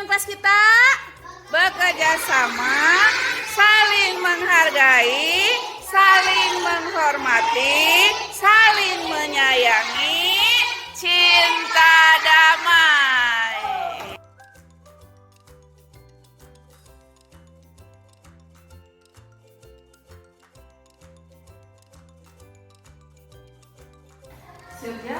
teman-teman kelas kita? Bekerja sama, saling menghargai, saling menghormati, saling menyayangi, cinta damai. Sylvia,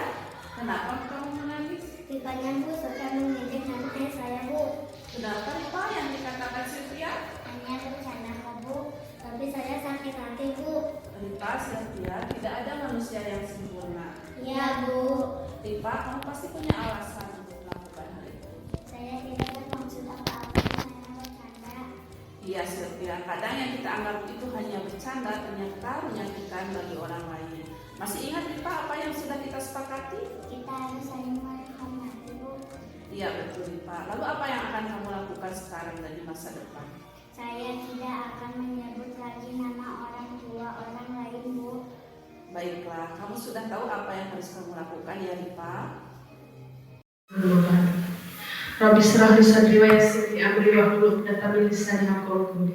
kenapa kamu menangis? Rifanya Bu suka mengejek nanti saya Bu. Kenapa Rifa yang dikatakan Sylvia? Hanya bercanda kok Bu, tapi saya sakit hati Bu. Rifa, Sylvia, tidak ada manusia yang sempurna. Iya Bu. Rifa, kamu pasti punya alasan untuk melakukan hal itu. Saya tidak bermaksud apa-apa, saya bercanda. Iya Sylvia, kadang yang kita anggap itu hanya bercanda ternyata menyakitkan bagi orang lain. Masih ingat Rifa apa yang sudah kita sepakati? Kita harus saling menghormati Bu. Iya betul Rifa. Lalu apa yang akan kamu lakukan sekarang dan di masa depan? Saya tidak akan menyebut lagi nama orang tua orang lain Bu. Baiklah, kamu sudah tahu apa yang harus kamu lakukan ya Rifa? Rabbi syrah li sadri wa yassir li amri wahlul 'uqdatam min lisani yafqahu qawli.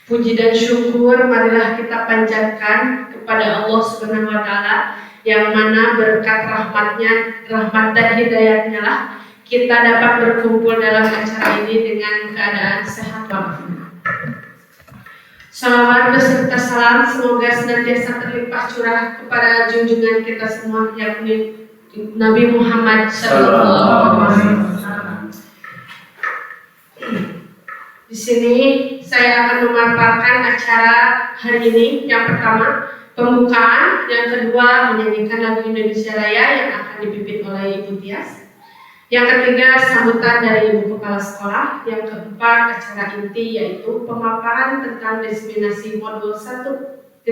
Puji dan syukur marilah kita panjatkan kepada Allah Subhanahu wa taala yang mana berkat rahmat dan hidayatnya lah kita dapat berkumpul dalam acara ini dengan keadaan sehat walafiat. Salawat beserta salam semoga senantiasa terlimpah curah kepada junjungan kita semua yakni Nabi Muhammad sallallahu alaihi wasallam. Di sini saya akan memaparkan acara hari ini. Yang pertama pembukaan, yang kedua menyanyikan lagu Indonesia Raya yang akan dipimpin oleh Ibu Tias. Yang ketiga sambutan dari Ibu Kepala Sekolah. Yang keempat acara inti yaitu pemaparan tentang diseminasi modul 1.4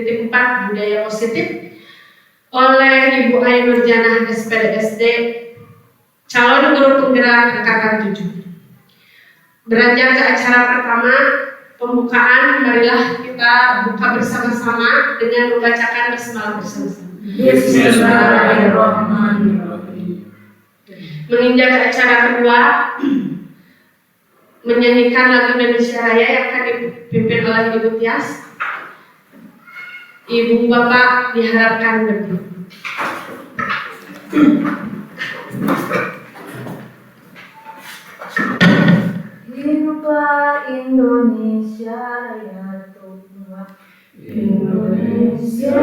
budaya positif oleh Ibu Ainur Janah SPDSD calon guru penggerak angkatan 7. Beranjak ke acara pertama pembukaan, marilah kita buka bersama-sama dengan membacakan basmalah bersama-sama. Bismillahirrahmanirrahim. Menginjak ke acara kedua, menyanyikan lagu Indonesia Raya yang akan dipimpin oleh Ibu Tias. Ibu Bapak diharapkan berdiri. Hiduplah Indonesia Raya tua, Indonesia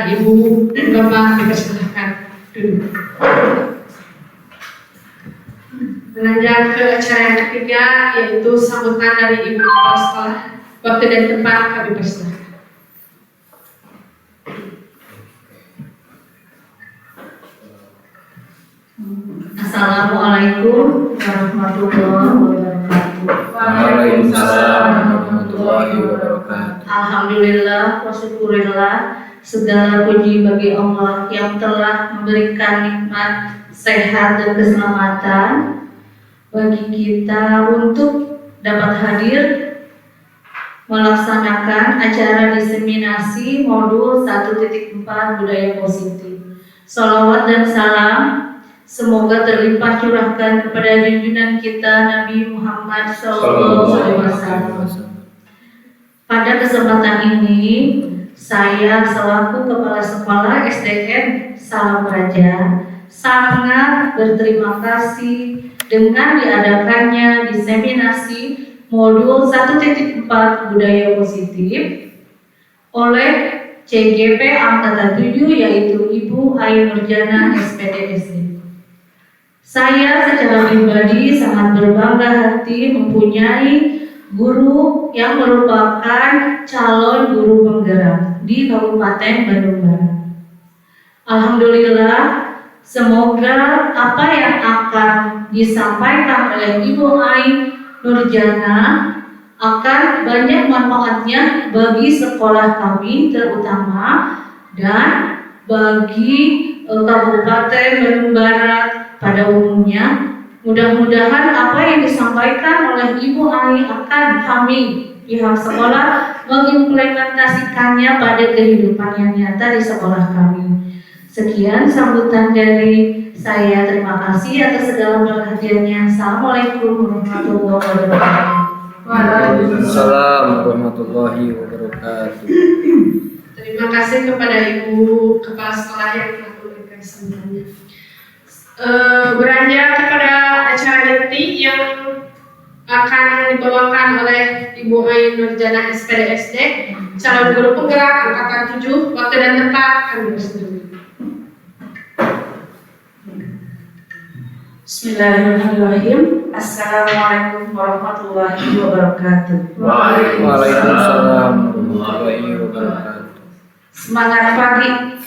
Ibu dan Bapak dipersilahkan duduk. Beranjak ke acara yang ketiga yaitu sambutan dari Ibu Kepala Sekolah. Waktu dan tempat kami persilahkan. Assalamualaikum Assalamualaikum warahmatullahi wabarakatuh. Waalaikumsalam warahmatullahi wabarakatuh. Alhamdulillah wa syukurillah, segala puji bagi Allah yang telah memberikan nikmat sehat dan keselamatan bagi kita untuk dapat hadir melaksanakan acara diseminasi modul 1.4 budaya positif. Salawat dan salam semoga terlimpah curahkan kepada junjungan kita Nabi Muhammad SAW. Pada kesempatan ini, saya selaku Kepala Sekolah SDN Salam Raja sangat berterima kasih dengan diadakannya diseminasi modul 1.4 budaya positif oleh CGP Angkatan 7 yaitu Ibu Ayu Nurjana SPDSD. Saya secara pribadi sangat berbangga hati mempunyai guru yang merupakan calon guru penggerak di Kabupaten Bandung Barat. Alhamdulillah, semoga apa yang akan disampaikan oleh Ibu Ayu Nurjana akan banyak manfaatnya bagi sekolah kami terutama dan bagi Kabupaten Bandung Barat pada umumnya. Mudah-mudahan apa yang disampaikan oleh Ibu Ai akan kami pihak sekolah mengimplementasikannya pada kehidupan yang nyata di sekolah kami. Sekian sambutan dari saya. Terima kasih atas segala perhatiannya. Assalamualaikum warahmatullahi wabarakatuh. Waalaikumsalam warahmatullahi wabarakatuh. Terima kasih kepada Ibu Kepala Sekolah yang telah memberikan sambutannya. Beranjak kepada acara inti yang akan dibawakan oleh Ibu Ayu Nurjana SPDSD, calon guru penggerak Angkatan 7. Waktu dan tempat kami bersedia. Bismillahirrahmanirrahim. Assalamualaikum warahmatullahi wabarakatuh. Waalaikumsalam warahmatullahi wabarakatuh. Semangat pagi.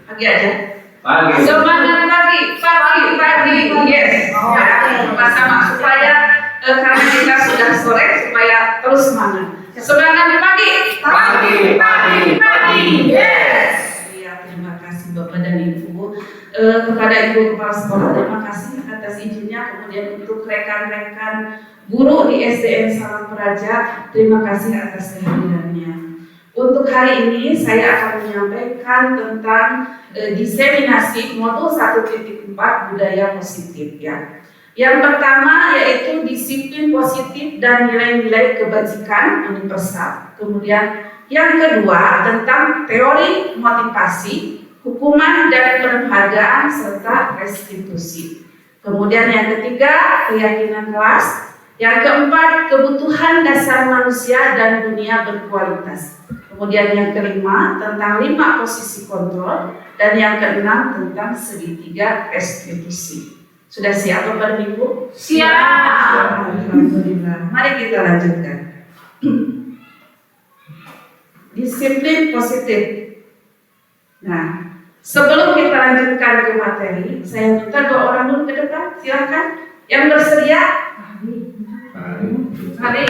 Pagi aja. Pagi. Semangat pagi. Yes. Sama-sama supaya karena kita sudah sore supaya terus semangat. Semangat pagi. Yes. Iya, terima kasih Bapak dan Ibu. Kepada Ibu Kepala Sekolah, terima kasih atas izinnya. Kemudian untuk rekan-rekan guru di SDN Salam Praja, terima kasih atas kehadirannya. Untuk hari ini saya akan menyampaikan tentang diseminasi modul 1.4 budaya positif ya. Yang pertama yaitu disiplin positif dan nilai-nilai kebajikan universal. Kemudian yang kedua tentang teori motivasi, hukuman dan penghargaan serta restitusi. Kemudian yang ketiga keyakinan kelas. Yang keempat kebutuhan dasar manusia dan dunia berkualitas. Kemudian yang kelima tentang 5 posisi kontrol. Dan yang keenam tentang segitiga restitusi. Sudah siap Bapak dan Ibu? Siap. Alhamdulillah. Mari kita lanjutkan. Disiplin positif. Nah, sebelum kita lanjutkan ke materi, saya minta 2 orang dulu ke depan. Silakan. Yang bersedia? Hari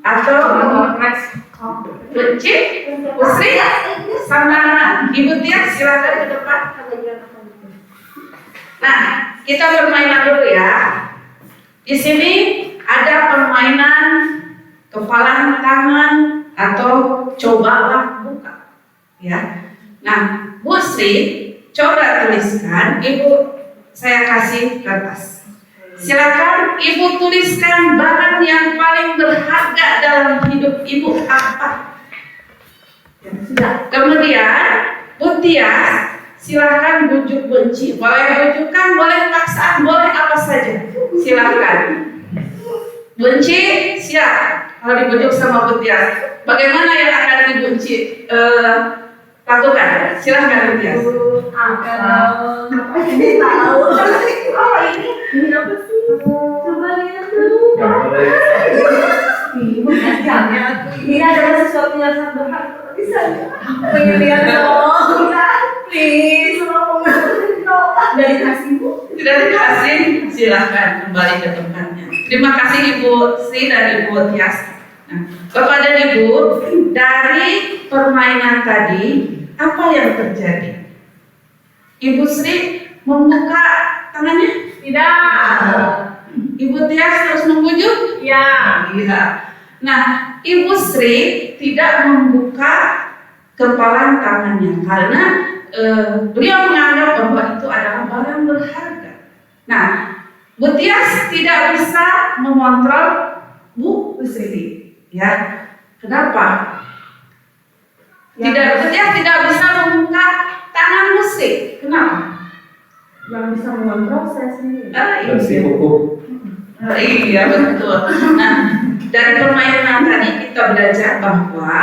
atau Benci, Usri, sama Ibu Tia, silakan ke depan. Nah, kita permainan dulu ya. Di sini ada permainan kepala tangan atau cobalah buka. Ya. Nah, Bu Sri, coba tuliskan. Ibu, saya kasih kertas. Silakan Ibu tuliskan barang yang paling berharga dalam hidup Ibu apa? Ya, sudah. Kemudian Bu Tia, silakan bujuk Benci. Boleh bujukan, boleh paksaan, boleh apa saja. Silakan. Benci, siap. Kalau dibujuk sama Bu Tia, bagaimana yang akan dibenci lakukan? Silakan Bu Tia. Ini tahu. Oh ini apa sih? Coba lihat dulu. Ini adalah sesuatu yang sangat berharga. Bisa pengen lihat dong. Please, Sudah dikasih, silahkan kembali ke tempatnya. Terima kasih Ibu Sri dan Ibu Tias. Nah, Bapak dan Ibu, dari permainan tadi apa yang terjadi? Ibu Sri membuka tangannya? Tidak. Ibu Tias terus membujuk? Ya. Iya. Nah, Ibu Sri tidak membuka kepalan tangannya karena beliau menganggap bahwa itu adalah barang berharga. Nah, Bu Tias tidak bisa mengontrol Bu Sri, ya. Kenapa? Bu Tias tidak bisa membuka tangan Bu Sri. Kenapa? Yang bisa mengontrol saya sendiri. Bersih hukum. Iya betul. Nah, dari permainan tadi kita belajar bahwa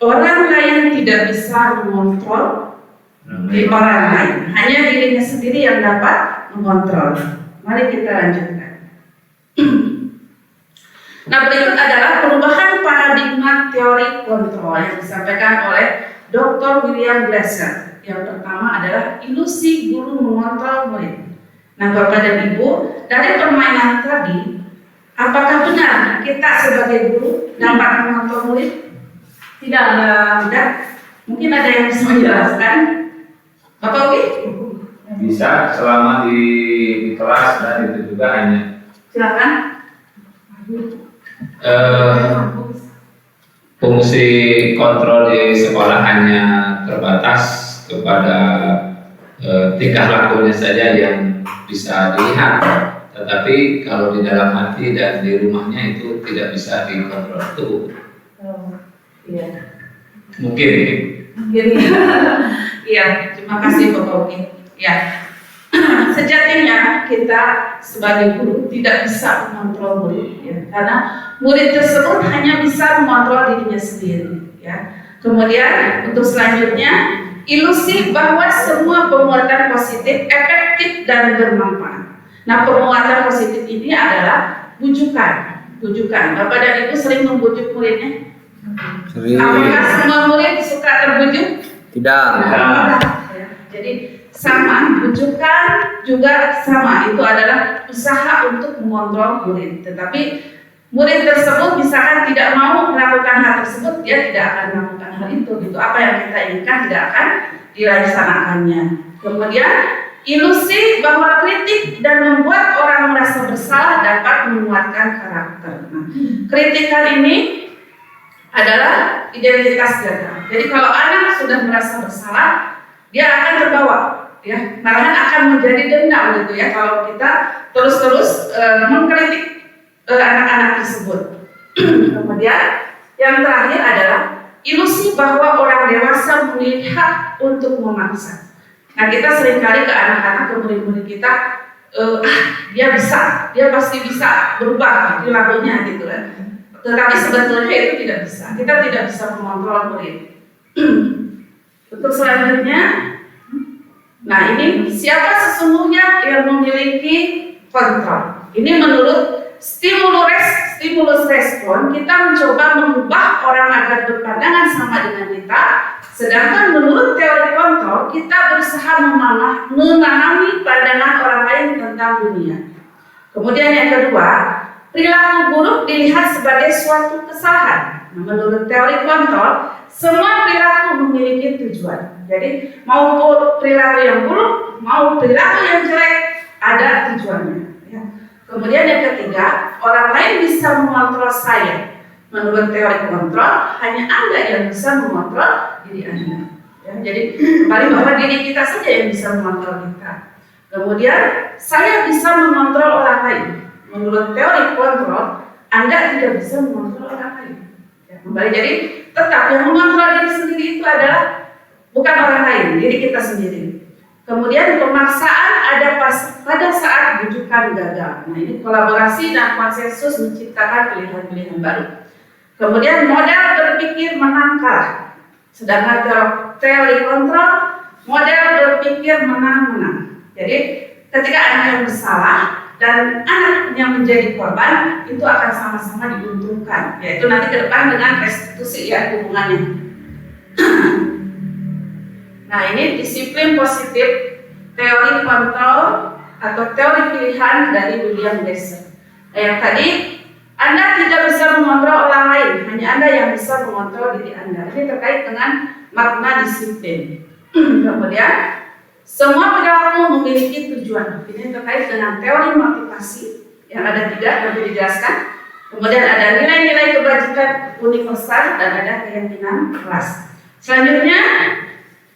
orang lain tidak bisa mengontrol orang lain, hanya dirinya sendiri yang dapat mengontrol. Mari kita lanjutkan. Nah, berikut adalah perubahan paradigma teori kontrol yang disampaikan oleh Dr. William Glasser. Yang pertama adalah ilusi guru mengontrol murid. Nah, Bapak dan Ibu, dari permainan tadi, apakah benar kita sebagai guru dapat mengontrol murid? Tidak. Mungkin ada yang bisa menjelaskan. Bapak Ugi? Bisa selama di kelas dan itu juga hanya Silakan. fungsi kontrol di sekolah hanya terbatas kepada tingkah lakunya saja yang bisa dilihat, tetapi kalau di dalam hati dan di rumahnya itu tidak bisa dikontrol. Itu Iya. mungkin. Iya, terima kasih Bapak Ugi. Ya. Sejatinya kita sebagai guru tidak bisa mengontrol murid, ya, karena murid tersebut hanya bisa mengontrol dirinya sendiri. Ya. Kemudian untuk selanjutnya, ilusi bahwa semua penguatan positif efektif dan bermanfaat. Nah, penguatan positif ini adalah bujukan. Bapak dan Ibu sering membujuk muridnya? Sering. Apakah semua murid suka terbujuk? Tidak. Ya, jadi sama, bujukan juga sama. Itu adalah usaha untuk mengontrol murid. Tetapi murid tersebut misalkan tidak mau melakukan hal tersebut, dia tidak akan melakukan hal itu. Gitu. Apa yang kita inginkan tidak akan dilaksanakannya. Kemudian ilusi bahwa kritik dan membuat orang merasa bersalah dapat menguatkan karakter. Nah, kritikan ini adalah identitas gagal. Jadi kalau anak sudah merasa bersalah, dia akan terbawa, ya, malahan akan menjadi dendam gitu ya kalau kita terus-terus mengkritik anak-anak tersebut. Kemudian yang terakhir adalah ilusi bahwa orang dewasa memiliki hak untuk memaksa. Nah, kita seringkali ke anak-anak, ke murid-murid kita, dia bisa, dia pasti bisa berubah perilakunya gitu kan. Tetapi sebetulnya itu tidak bisa. Kita tidak bisa mengontrol murid. Untuk selanjutnya, nah ini siapa sesungguhnya yang memiliki kontrol? Ini menurut stimulus respon, kita mencoba mengubah orang agar berpandangan sama dengan kita. Sedangkan menurut teori kontrol, kita berusaha memahami pandangan orang lain tentang dunia. Kemudian yang kedua, perilaku buruk dilihat sebagai suatu kesalahan. Nah, menurut teori kontrol, semua perilaku memiliki tujuan. Jadi mau perilaku yang buruk, mau perilaku yang jelek, ada tujuannya. Ya. Kemudian yang ketiga, orang lain bisa mengontrol saya. Menurut teori kontrol, hanya Anda yang bisa mengontrol diri Anda. Ya, jadi kembali bahwa diri kita saja yang bisa mengontrol kita. Kemudian saya bisa mengontrol orang lain. Menurut teori kontrol, Anda tidak bisa mengontrol orang lain. Ya, kembali jadi tetap yang mengontrol diri sendiri itu adalah bukan orang lain, diri kita sendiri. Kemudian pemaksaan ada pada saat bujukan gagal. Nah, ini kolaborasi dan konsensus menciptakan pilihan-pilihan baru. Kemudian model berpikir menang kalah. Sedangkan teori kontrol, model berpikir menang-menang. Jadi ketika anak yang bersalah dan anak yang menjadi korban, itu akan sama-sama diuntungkan. Yaitu nanti ke depan dengan restitusi ya hubungannya. Nah, ini disiplin positif, teori kontrol, atau teori pilihan dari William Glasser. Yang tadi, Anda tidak bisa mengontrol orang lain, hanya Anda yang bisa mengontrol diri Anda. Ini terkait dengan makna disiplin. Kemudian, semua perilaku memiliki tujuan. Ini terkait dengan teori motivasi yang ada 3 nanti dijelaskan. Kemudian ada nilai-nilai kebajikan universal dan ada keyakinan kelas. Selanjutnya,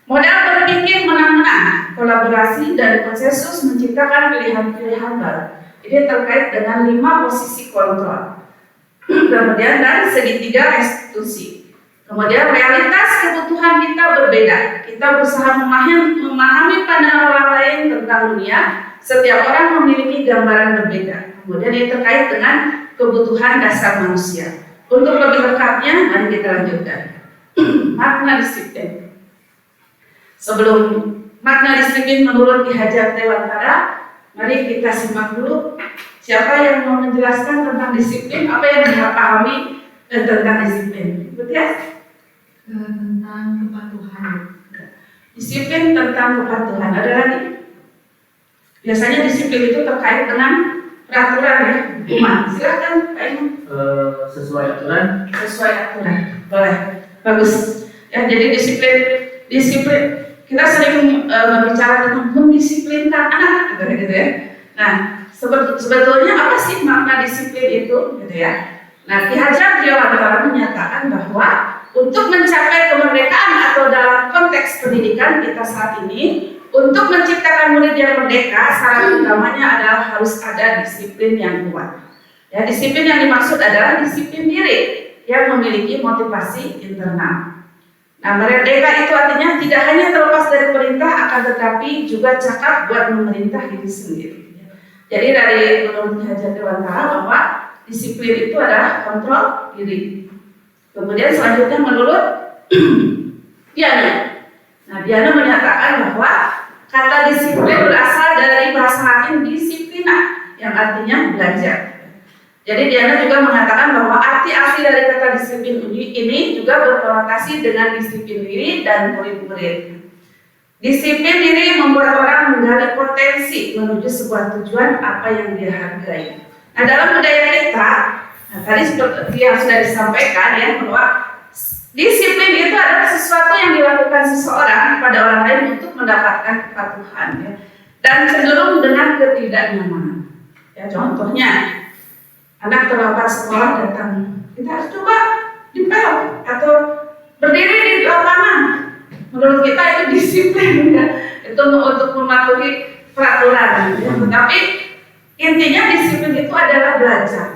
modal berpikir menang-menang, kolaborasi dan konsensus menciptakan pilihan-pilihan baru. Ini terkait dengan 5 posisi kontrol. Kemudian dan segitiga restitusi. Kemudian realitas kebutuhan kita berbeda. Kita berusaha memahami pandangan orang lain tentang dunia. Setiap orang memiliki gambaran berbeda. Kemudian ini terkait dengan kebutuhan dasar manusia. Untuk lebih lengkapnya, mari kita lanjutkan. Makna disiplin. Sebelum makna disiplin menurut Ki Hajar Dewantara, mari kita simak dulu siapa yang mau menjelaskan tentang disiplin, apa yang dia pahami tentang disiplin. Betul ya? Tentang kepatuhan. Disiplin tentang kepatuhan. Ada lagi? Biasanya disiplin itu terkait dengan peraturan ya, hukuman. Silakan Pak Imam. Sesuai aturan. Sesuai aturan. Boleh. Bagus. Ya, jadi disiplin. Kita sering berbicara tentang mendisiplinkan anak, gitu ya. Nah, sebetulnya apa sih makna disiplin itu, gitu ya? Nah, Ki Hajar Dewantara menyatakan bahwa untuk mencapai kemerdekaan atau dalam konteks pendidikan kita saat ini, untuk menciptakan murid yang merdeka, syarat utamanya adalah harus ada disiplin yang kuat. Ya, disiplin yang dimaksud adalah disiplin diri yang memiliki motivasi internal. Nah, merdeka itu artinya tidak hanya terlepas dari perintah, akan tetapi juga cakap buat memerintah diri sendiri. Jadi dari menurut Ki Hajar Dewantara bahwa disiplin itu adalah kontrol diri. Kemudian selanjutnya menurut Diana. Nah, Diana menyatakan bahwa kata disiplin berasal dari bahasa Latin disiplina yang artinya belajar. Jadi Diana juga mengatakan bahwa arti asli dari kata disiplin ini juga berkonotasi dengan disiplin diri dan murid-murid. Disiplin diri membuat orang menggali potensi menuju sebuah tujuan apa yang dia hargai. Nah, dalam budaya kita, tadi seperti yang sudah disampaikan ya, bahwa disiplin itu adalah sesuatu yang dilakukan seseorang pada orang lain untuk mendapatkan kepatuhan ya, dan cenderung dengan ketidaknyamanan. Ya, contohnya, anak terlambat sekolah datang, kita harus coba dipel atau berdiri di lapangan. Menurut kita itu disiplin ya, itu untuk mematuhi peraturan. Ya. Tetapi intinya disiplin itu adalah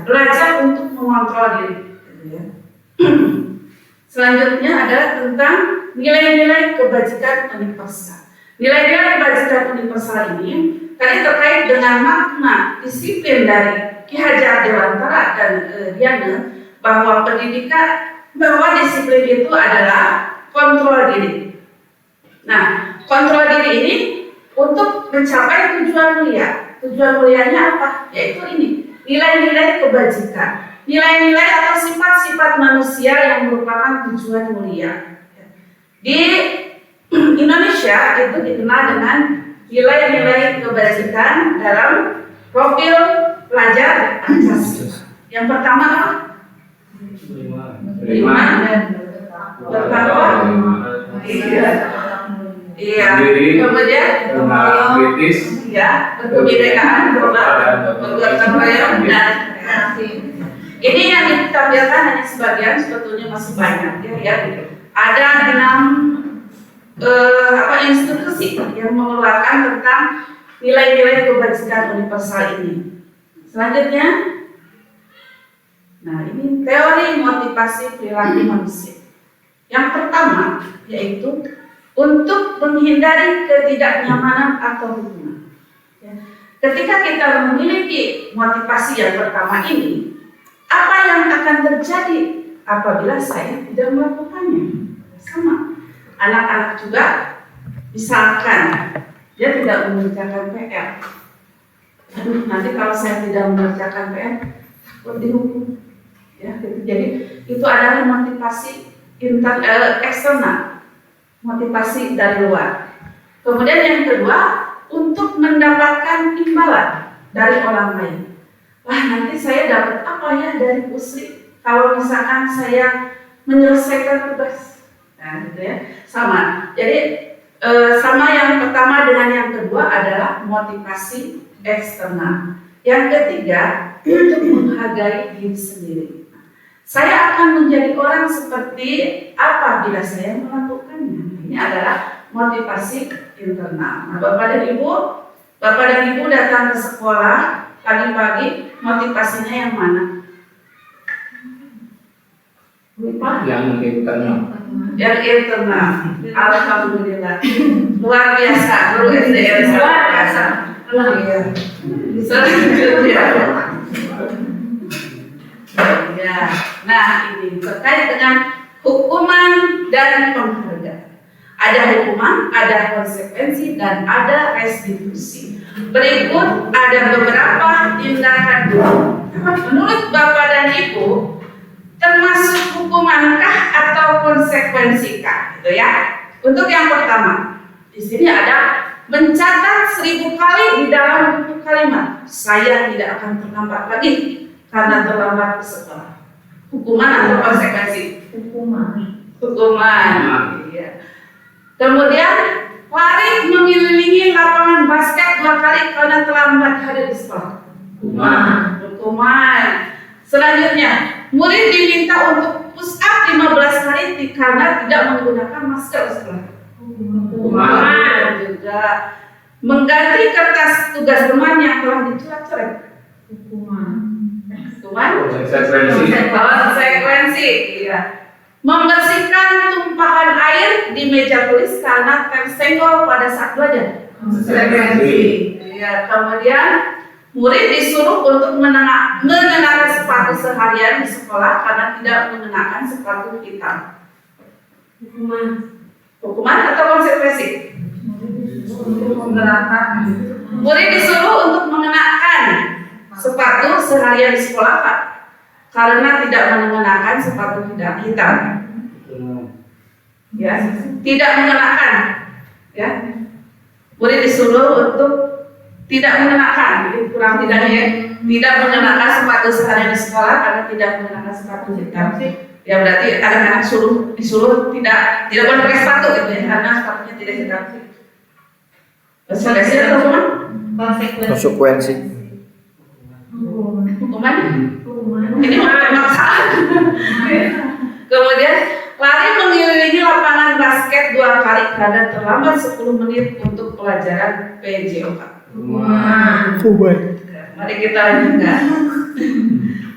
belajar untuk mengontrol diri. Ya. Selanjutnya adalah tentang nilai-nilai kebajikan universal. Nilai-nilai kebajikan universal ini tadi terkait dengan makna disiplin dari Ki Hajar Dewantara dan Diana, bahwa disiplin itu adalah kontrol diri. Nah, kontrol diri ini untuk mencapai tujuan mulia. Tujuan mulianya apa? Yaitu ini, nilai-nilai kebajikan. Nilai-nilai atau sifat-sifat manusia yang merupakan tujuan mulia. Di Indonesia itu dikenal dengan nilai-nilai kebajikan dalam profil pelajar Pancasila. Yang pertama apa? Beriman dan bertakwa. Iya. Kemudian kritis, ya, kebinekaan, bergotong royong dan kreatif. Ini yang ditampilkan hanya sebagian, sebetulnya masih banyak ya. Ada 6 institusi yang mengeluarkan tentang nilai-nilai kebajikan universal ini. Selanjutnya, nah ini teori motivasi perilaku manusia. Yang pertama yaitu untuk menghindari ketidaknyamanan atau hubungan. Ya. Ketika kita memiliki motivasi yang pertama ini, apa yang akan terjadi apabila saya tidak melakukannya? Sama. Anak-anak juga, misalkan dia tidak mengerjakan PR. Aduh, nanti kalau saya tidak mengerjakan PR, takut dihukum. Ya, gitu. Jadi itu adalah motivasi eksternal, motivasi dari luar. Kemudian yang kedua, untuk mendapatkan imbalan dari orang lain. Wah, nanti saya dapat apa ya dari Pusri kalau misalkan saya menyelesaikan tugas. Nah, gitu ya. Sama. Jadi sama yang pertama dengan yang kedua adalah motivasi eksternal. Yang ketiga, untuk menghargai diri sendiri. Saya akan menjadi orang seperti apa bila saya melakukannya. Ini adalah motivasi internal. Nah, Bapak dan Ibu datang ke sekolah pagi-pagi, motivasinya yang mana? Yang internal. Yang internal. Alhamdulillah. Luar biasa, guru SDN luar biasa. Iya. Selanjutnya. Ya. Nah, ini terkait dengan hukuman dan penghargaan. Ada hukuman, ada konsekuensi, dan ada restitusi. Berikut ada beberapa tindakan guru. Menurut Bapak dan Ibu, termasuk hukumankah atau konsekuensikah? Gitu ya. Untuk yang pertama, di sini ada mencatat 1000 kali di dalam buku kalimat. Saya tidak akan terlambat lagi karena terlambat ke sekolah. Hukuman atau konsekuensi? Hukuman. Iya. Kemudian lari mengelilingi lapangan basket 2 kali karena terlambat hadir di sekolah. Hukuman. Selanjutnya, murid diminta untuk push up 15 kali karena tidak menggunakan masker di sekolah. Hukuman. Juga mengganti kertas tugas teman yang telah dicoret-coret. Hukuman. Konsekuensi. Iya. Membersihkan tumpahan air di meja tulis karena tersenggol pada saat belajar. Konsekuensi. Iya. Kemudian murid disuruh untuk mengenakan sepatu seharian di sekolah karena tidak mengenakan sepatu hitam. Hukuman atau konsekuensi? Murid disuruh untuk mengenakan sepatu seharian di sekolah karena tidak mengenakan sepatu hitam. Ya, tidak mengenakan. Ya, murid disuruh untuk tidak mengenakan, jadi kurang tidaknya ya, tidak mengenakan sepatu seharian di sekolah karena tidak mengenakan sepatu hitam. Ya berarti anak-anak disuruh tidak boleh pakai sepatu gitu ya, karena sepatunya tidak hitam. Konsekuensi atau hukuman? Konsekuensi. Hukuman? Ini pemaksaan. Kemudian lari mengelilingi lapangan basket 2 kali karena terlambat 10 menit untuk pelajaran PJOK. Mari kita lanjutkan.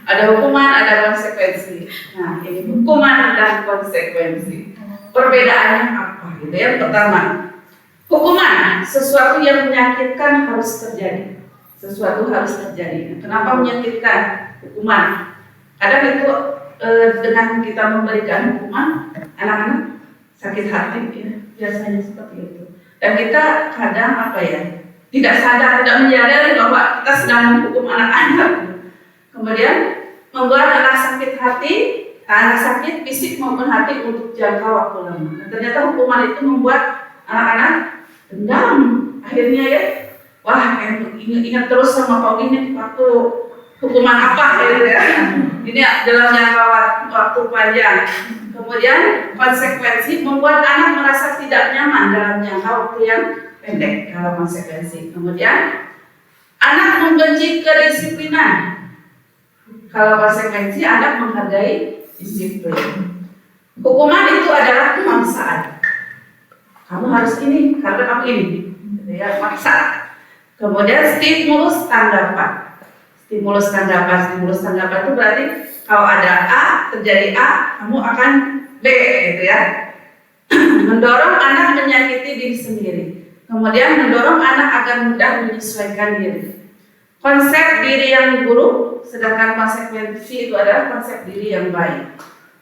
Ada hukuman, ada konsekuensi. Nah, ini hukuman dan konsekuensi. Perbedaannya apa? Gitu ya. Pertama, hukuman sesuatu yang menyakitkan harus terjadi. Sesuatu harus terjadi. Kenapa menyakitkan? Hukuman. Kadang itu dengan kita memberikan hukuman, anak-anak sakit hati ya. Biasanya seperti itu. Dan kita kadang apa ya? Tidak sadar, tidak menyadari bahwa kita sedang menghukum anak-anak. Kemudian membuat anak sakit hati, anak sakit fisik maupun hati untuk jangka waktu lama. Nah, ternyata hukuman itu membuat anak-anak dendam. Akhirnya ya, wah ingat terus sama Pak ini waktu hukuman apa ya. Ini dalam jangka waktu panjang. Kemudian konsekuensi membuat anak merasa tidak nyaman dalam jangka waktu yang pendek kalau konsekuensi. Kemudian anak membenci kedisiplinan. Kalau konsekuensi anak menghargai disiplin. Hukuman itu adalah pemaksaan. Kamu harus ini karena kamu ini. Ya, paksa. Kemudian stimulus tanggapan. Stimulus tanggapan itu berarti kalau ada A terjadi A, kamu akan B gitu ya. Mendorong anak menyakiti diri sendiri. Kemudian mendorong anak agar mudah menyesuaikan diri. Konsep diri yang buruk, sedangkan konsekuensi itu adalah konsep diri yang baik.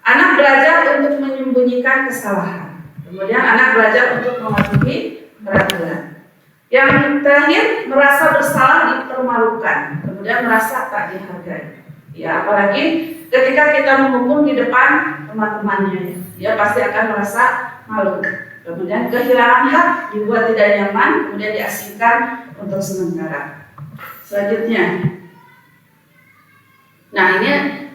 Anak belajar untuk menyembunyikan kesalahan. Kemudian anak belajar untuk mematuhi peraturan. Yang terakhir, merasa bersalah dipermalukan. Kemudian merasa tak dihargai. Ya, apalagi ketika kita menghukum di depan teman-temannya, dia pasti akan merasa malu. Kemudian kehilangan hak, dibuat tidak nyaman, kemudian diasingkan untuk sementara. Selanjutnya, nah ini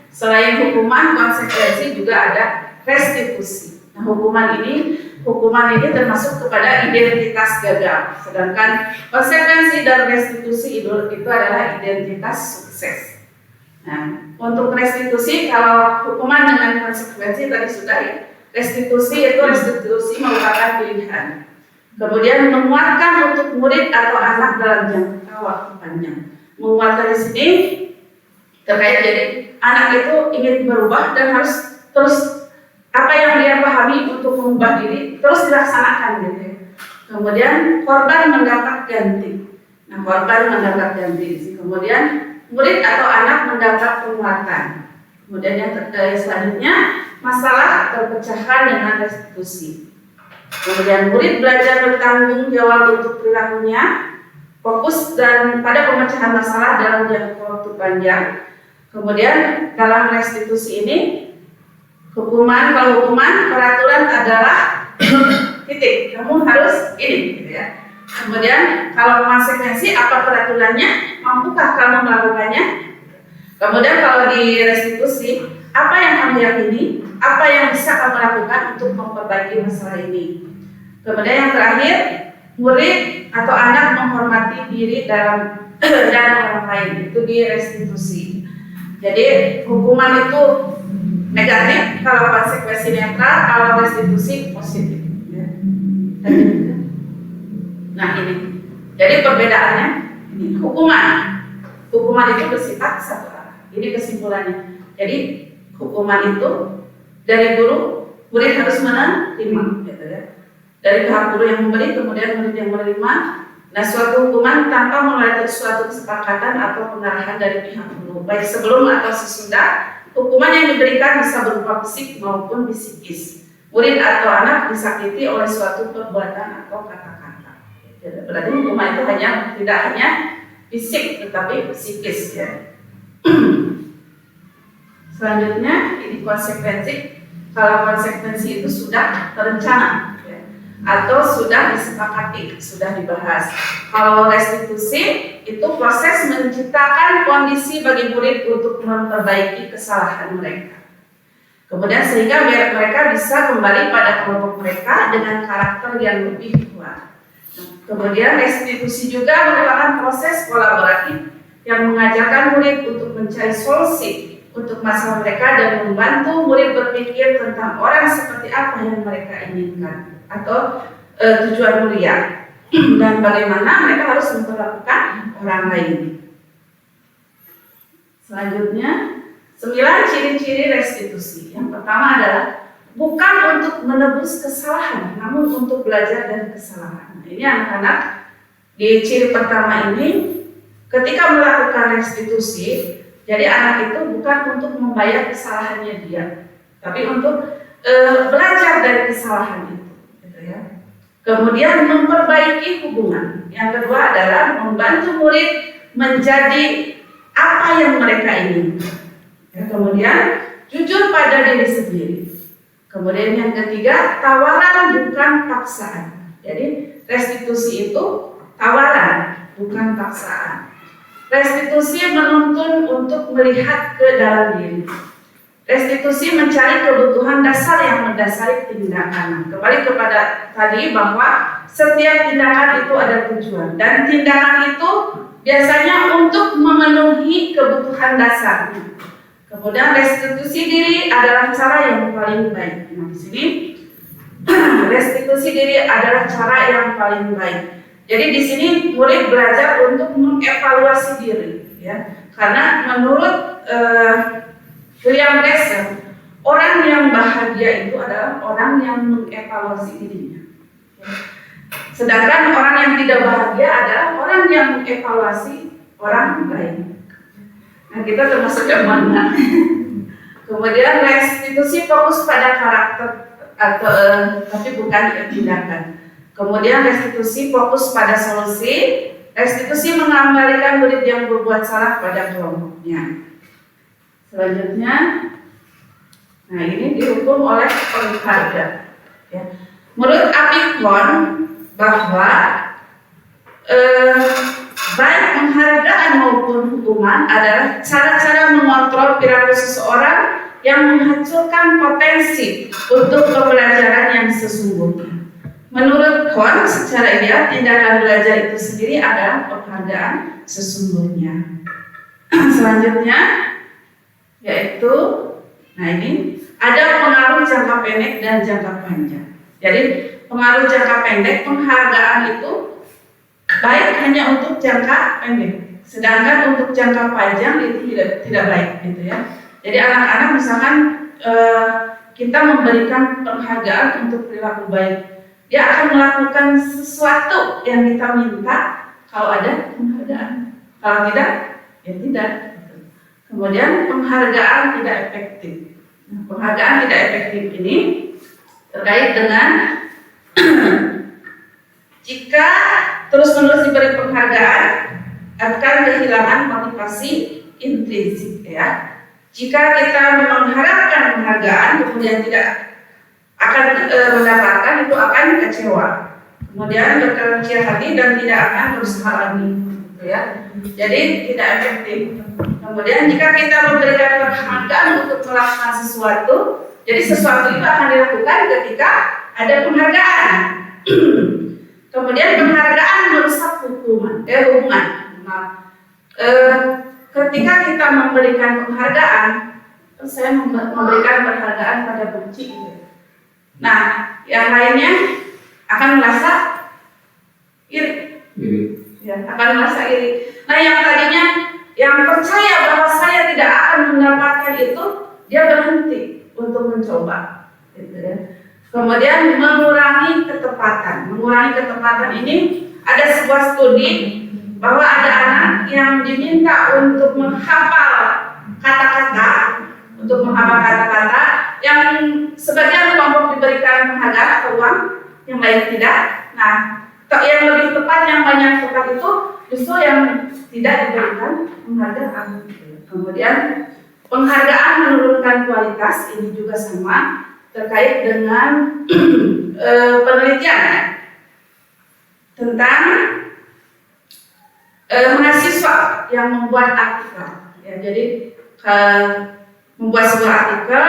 selain hukuman, konsekuensi juga ada restitusi. Nah, hukuman ini termasuk kepada identitas gagal, sedangkan konsekuensi dan restitusi itu adalah identitas sukses. Nah, untuk restitusi, kalau hukuman dengan konsekuensi tadi sudah ya. Restitusi merupakan pilihan. Kemudian menguatkan untuk murid atau anak dalam jangka waktu panjang. Menguatkan di sini terkait jadi anak itu ingin berubah dan harus terus apa yang dia pahami untuk mengubah diri terus dilaksanakan gitu ya. Kemudian korban mendapat ganti. Nah, korban mendapat ganti. Kemudian murid atau anak mendapat penguatan. Kemudian yang selanjutnya masalah perpecahan dengan restitusi. Kemudian murid belajar bertanggung jawab untuk perilakunya, fokus dan pada pemecahan masalah dalam jangka waktu panjang. Kemudian dalam restitusi ini kalau hukuman peraturan adalah titik, kamu harus ini gitu ya. Kemudian kalau konsekuensi apa peraturannya, mampukah kamu melakukannya? Kemudian kalau di restitusi, apa yang kamu yakini, apa yang bisa kamu lakukan untuk memperbaiki masalah ini. Kemudian yang terakhir, murid atau anak menghormati diri dan orang lain, itu di restitusi. Jadi hukuman itu negatif, kalau konsekuensi netral, kalau restitusi positif. Ya. Nah ini, jadi perbedaannya ini hukuman itu bersifat satu arah. Ini kesimpulannya. Jadi hukuman itu dari guru, murid harus menerima, gitu ya. Dari pihak guru yang memberi, kemudian murid yang menerima. Nah, suatu hukuman tanpa melalui suatu kesepakatan atau pengarahan dari pihak guru, baik sebelum atau sesudah. Hukuman yang diberikan bisa berupa fisik maupun psikis. Murid atau anak disakiti oleh suatu perbuatan atau kata-kata. Berarti hukuman itu tidak hanya fisik, tetapi psikis ya. Selanjutnya ini konsekuensi. Kalau konsekuensi itu sudah terencana ya, atau sudah disepakati, sudah dibahas. Kalau restitusi itu proses menciptakan kondisi bagi murid untuk memperbaiki kesalahan mereka. Kemudian sehingga mereka bisa kembali pada kelompok mereka dengan karakter yang lebih kuat. Kemudian restitusi juga merupakan proses kolaboratif yang mengajarkan murid untuk mencari solusi untuk masalah mereka dan membantu murid berpikir tentang orang seperti apa yang mereka inginkan atau tujuan mulia dan bagaimana mereka harus memperlakukan orang lain. Selanjutnya 9 ciri-ciri restitusi. Yang pertama adalah bukan untuk menebus kesalahan, namun untuk belajar dari kesalahan. Ini anak-anak di ciri pertama ini ketika melakukan restitusi, jadi anak itu bukan untuk membayar kesalahannya dia, tapi untuk belajar dari kesalahan itu, gitu ya. Kemudian memperbaiki hubungan. Yang kedua adalah membantu murid menjadi apa yang mereka inginkan. Ya, kemudian jujur pada diri sendiri. Kemudian yang ketiga, tawaran bukan paksaan. Jadi restitusi itu tawaran, bukan paksaan. Restitusi menuntun untuk melihat ke dalam diri. Restitusi mencari kebutuhan dasar yang mendasari tindakan. Kembali kepada tadi bahwa setiap tindakan itu ada tujuan. Dan tindakan itu biasanya untuk memenuhi kebutuhan dasarnya. Kemudian restitusi diri adalah cara yang paling baik. Nah, di sini restitusi diri adalah cara yang paling baik. Jadi di sini murid belajar untuk mengevaluasi diri, ya. Karena menurut William Glasser, orang yang bahagia itu adalah orang yang mengevaluasi dirinya. Ya. Sedangkan orang yang tidak bahagia adalah orang yang mengevaluasi orang lain. Nah, kita termasuk yang mana? Kemudian restitusi fokus pada karakter atau tapi bukan tindakan. Kemudian restitusi fokus pada solusi. Restitusi mengembalikan murid yang berbuat salah pada kelompoknya. Selanjutnya, nah ini dihukum oleh pengharga. Ya. Menurut Apikon bahwa baik penghargaan maupun hukuman adalah cara-cara mengontrol perilaku seseorang yang menghancurkan potensi untuk pembelajaran yang sesungguhnya. Menurut Kohn, secara ideal tindakan belajar itu sendiri adalah penghargaan sesungguhnya. Selanjutnya yaitu, nah ini ada pengaruh jangka pendek dan jangka panjang. Jadi pengaruh jangka pendek, penghargaan itu baik hanya untuk jangka pendek, sedangkan untuk jangka panjang itu tidak baik, gitu ya. Jadi anak-anak misalkan kita memberikan penghargaan untuk perilaku baik, dia akan melakukan sesuatu yang kita minta kalau ada penghargaan. Kalau tidak, ya tidak. Kemudian penghargaan tidak efektif. Nah, penghargaan tidak efektif ini terkait dengan jika terus-menerus diberi penghargaan akan kehilangan motivasi intrinsik, ya. Jika kita mengharapkan penghargaan kemudian tidak akan mendapatkan, itu akan kecewa, kemudian berkecil hati dan tidak akan berusaha lagi, gitu ya. Jadi tidak efektif. Kemudian jika kita memberikan penghargaan untuk melakukan sesuatu, jadi sesuatu itu akan dilakukan ketika ada penghargaan. Kemudian penghargaan merusak hubungan. Ketika kita memberikan penghargaan, saya memberikan penghargaan pada benci, gitu. Nah, yang lainnya akan merasa iri. Ya, akan merasa iri. Nah, yang tadinya yang percaya bahwa saya tidak akan mendapatkan itu, dia berhenti untuk mencoba, gitu ya. Kemudian mengurangi ketepatan. Mengurangi ketepatan ini, ada sebuah studi bahwa ada anak yang diminta untuk menghafal kata-kata, yang sebagian kelompok diberikan penghargaan atau uang, yang lain tidak. Nah, yang lebih tepat, yang banyak tepat itu justru yang tidak diberikan penghargaan. Kemudian penghargaan menurunkan kualitas, ini juga sama terkait dengan penelitian tentang mahasiswa yang membuat artikel, ya. Jadi membuat sebuah artikel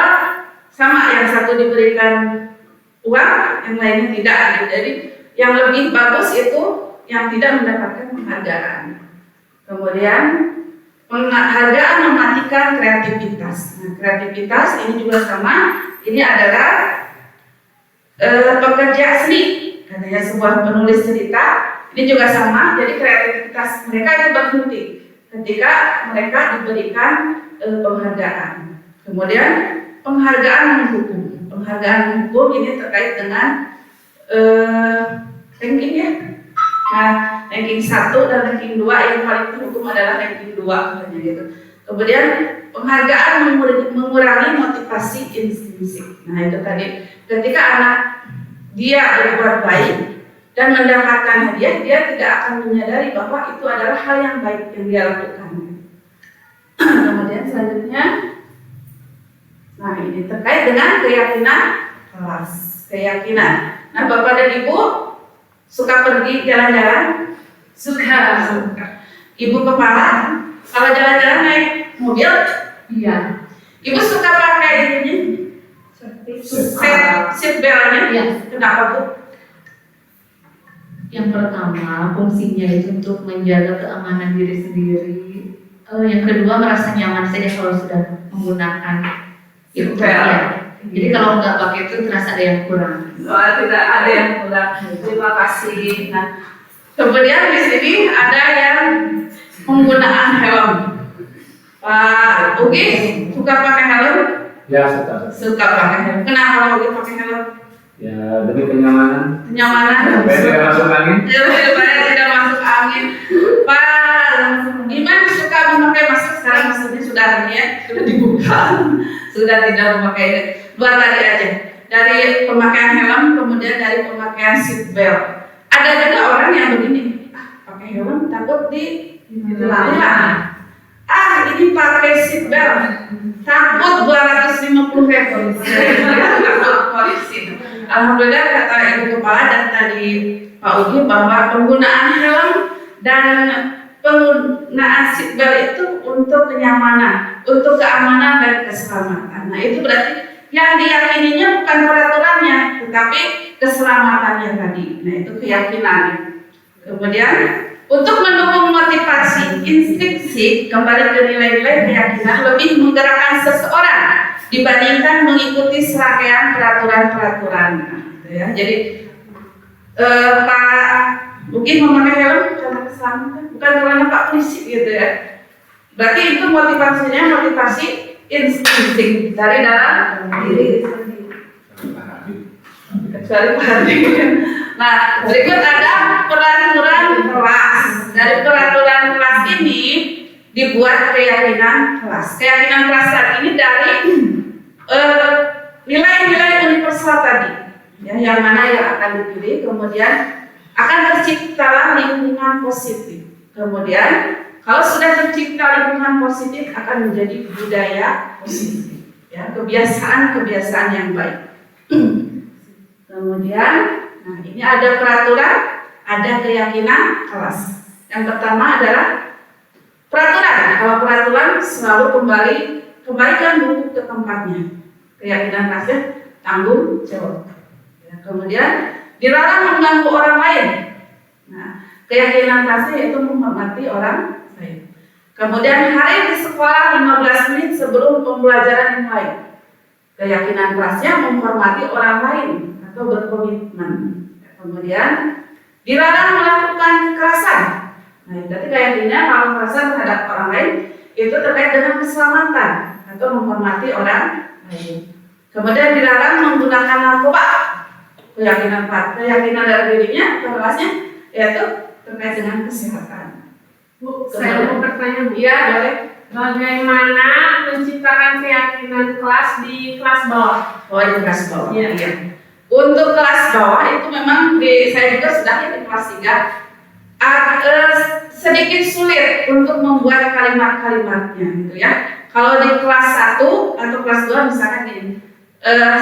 sama, yang satu diberikan uang, yang lainnya tidak. Jadi yang lebih bagus itu yang tidak mendapatkan penghargaan. Kemudian penghargaan mematikan kreativitas. Nah, kreativitas ini juga sama. Ini adalah pekerja seni, katanya sebuah penulis cerita. Ini juga sama. Jadi kreativitas mereka itu berhenti ketika mereka diberikan penghargaan. Kemudian penghargaan menghukum. Penghargaan hukum ini terkait dengan ranking, ya. Nah, ranking 1 dan ranking 2, yang paling terhukum adalah ranking 2, katanya gitu. Kemudian penghargaan mengurangi motivasi intrinsik. Nah, itu tadi ketika anak dia berbuat baik dan mendapatkan hadiah, dia tidak akan menyadari bahwa itu adalah hal yang baik yang dia lakukan. Kemudian selanjutnya, nah ini terkait dengan keyakinan kelas, keyakinan. Nah, Bapak dan Ibu suka pergi jalan-jalan? Suka. Ibu kepala, kalau jalan-jalan naik mobil? Iya. Ibu suka pakai ini? Seat belt-nya? Iya. Kenapa, Bu? Yang pertama, fungsinya itu untuk menjaga keamanan diri sendiri. Yang kedua, merasa nyaman saja kalau sudah menggunakan itu. Ya. Jadi kalau nggak pakai itu terasa ada yang kurang. Oh, tidak ada yang kurang. Terima kasih. Nah, kemudian di sini ada yang penggunaan helm. Pak Ugi suka pakai helm? Ya, suka. Suka pakai helm. Kenapa Ugi pakai helm? Ya, demi kenyamanan. Kenyamanan. Supaya tidak masuk angin. Ya, supaya tidak masuk angin. Pak Iman suka memakai masker, sekarang maskernya sudah ini, ya, sudah dibuka, sudah tidak memakai ini. Dua tadi aja, dari pemakaian helm, kemudian dari pemakaian seat belt. Ada juga orang yang begini, pakai helm takut ditilang. Ini pakai seat belt takut 250.000 takut polisi. alhamdulillah kata Ibu Kepala dan tadi Pak Ugi bahwa penggunaan helm dan penggunaan seatbelt itu untuk kenyamanan, untuk keamanan dan keselamatan. Nah itu berarti yang diyakininya bukan peraturannya, tetapi keselamatannya tadi. Nah itu keyakinan. Kemudian untuk mendukung motivasi, instruksi kembali ke nilai-nilai keyakinan lebih menggerakkan seseorang dibandingkan mengikuti serangkaian peraturan-peraturan. Nah, gitu ya. Jadi Pak mungkin memakai helm karena keselamatan, bukan karena Pak polisi gitu ya. Berarti itu motivasinya motivasi insting dari dalam diri sendiri. Kecuali Pak Hardi. Nah, berikut ada peraturan kelas. Dari peraturan kelas ini dibuat keyakinan kelas. Keyakinan kelas tadi ini dari nilai-nilai universal tadi, ya, yang mana yang akan dipilih, kemudian akan terciptalah lingkungan positif. Kemudian kalau sudah tercipta lingkungan positif akan menjadi budaya positif, ya, kebiasaan-kebiasaan yang baik. Kemudian, nah ini ada peraturan, ada keyakinan kelas. Yang pertama adalah peraturan. Kalau peraturan selalu kembalikan buku ke tempatnya. Keyakinan kelasnya tanggung jawab. Ya, kemudian dilarang mengganggu orang lain. Nah, keyakinan kelasnya yaitu menghormati orang lain. Kemudian hadir di sekolah 15 menit sebelum pembelajaran dimulai. Keyakinan kelasnya menghormati orang lain atau berkomitmen. Kemudian dilarang melakukan kekerasan. Nah, berarti keyakinan kalau kekerasan terhadap orang lain itu terkait dengan keselamatan atau menghormati orang lain. Kemudian dilarang menggunakan narkoba. Keyakinan dari dirinya, kelasnya yaitu terkait dengan kesehatan. Bu, saya mau bertanya, Bu. Iya, boleh. Bagaimana menciptakan keyakinan kelas di kelas bawah? Oh, di kelas bawah. Iya. Iya. Untuk kelas bawah itu memang saya juga sudah di kelas 3 sedikit sulit untuk membuat kalimat-kalimatnya gitu ya. Kalau di kelas 1 atau kelas 2 misalkan gini,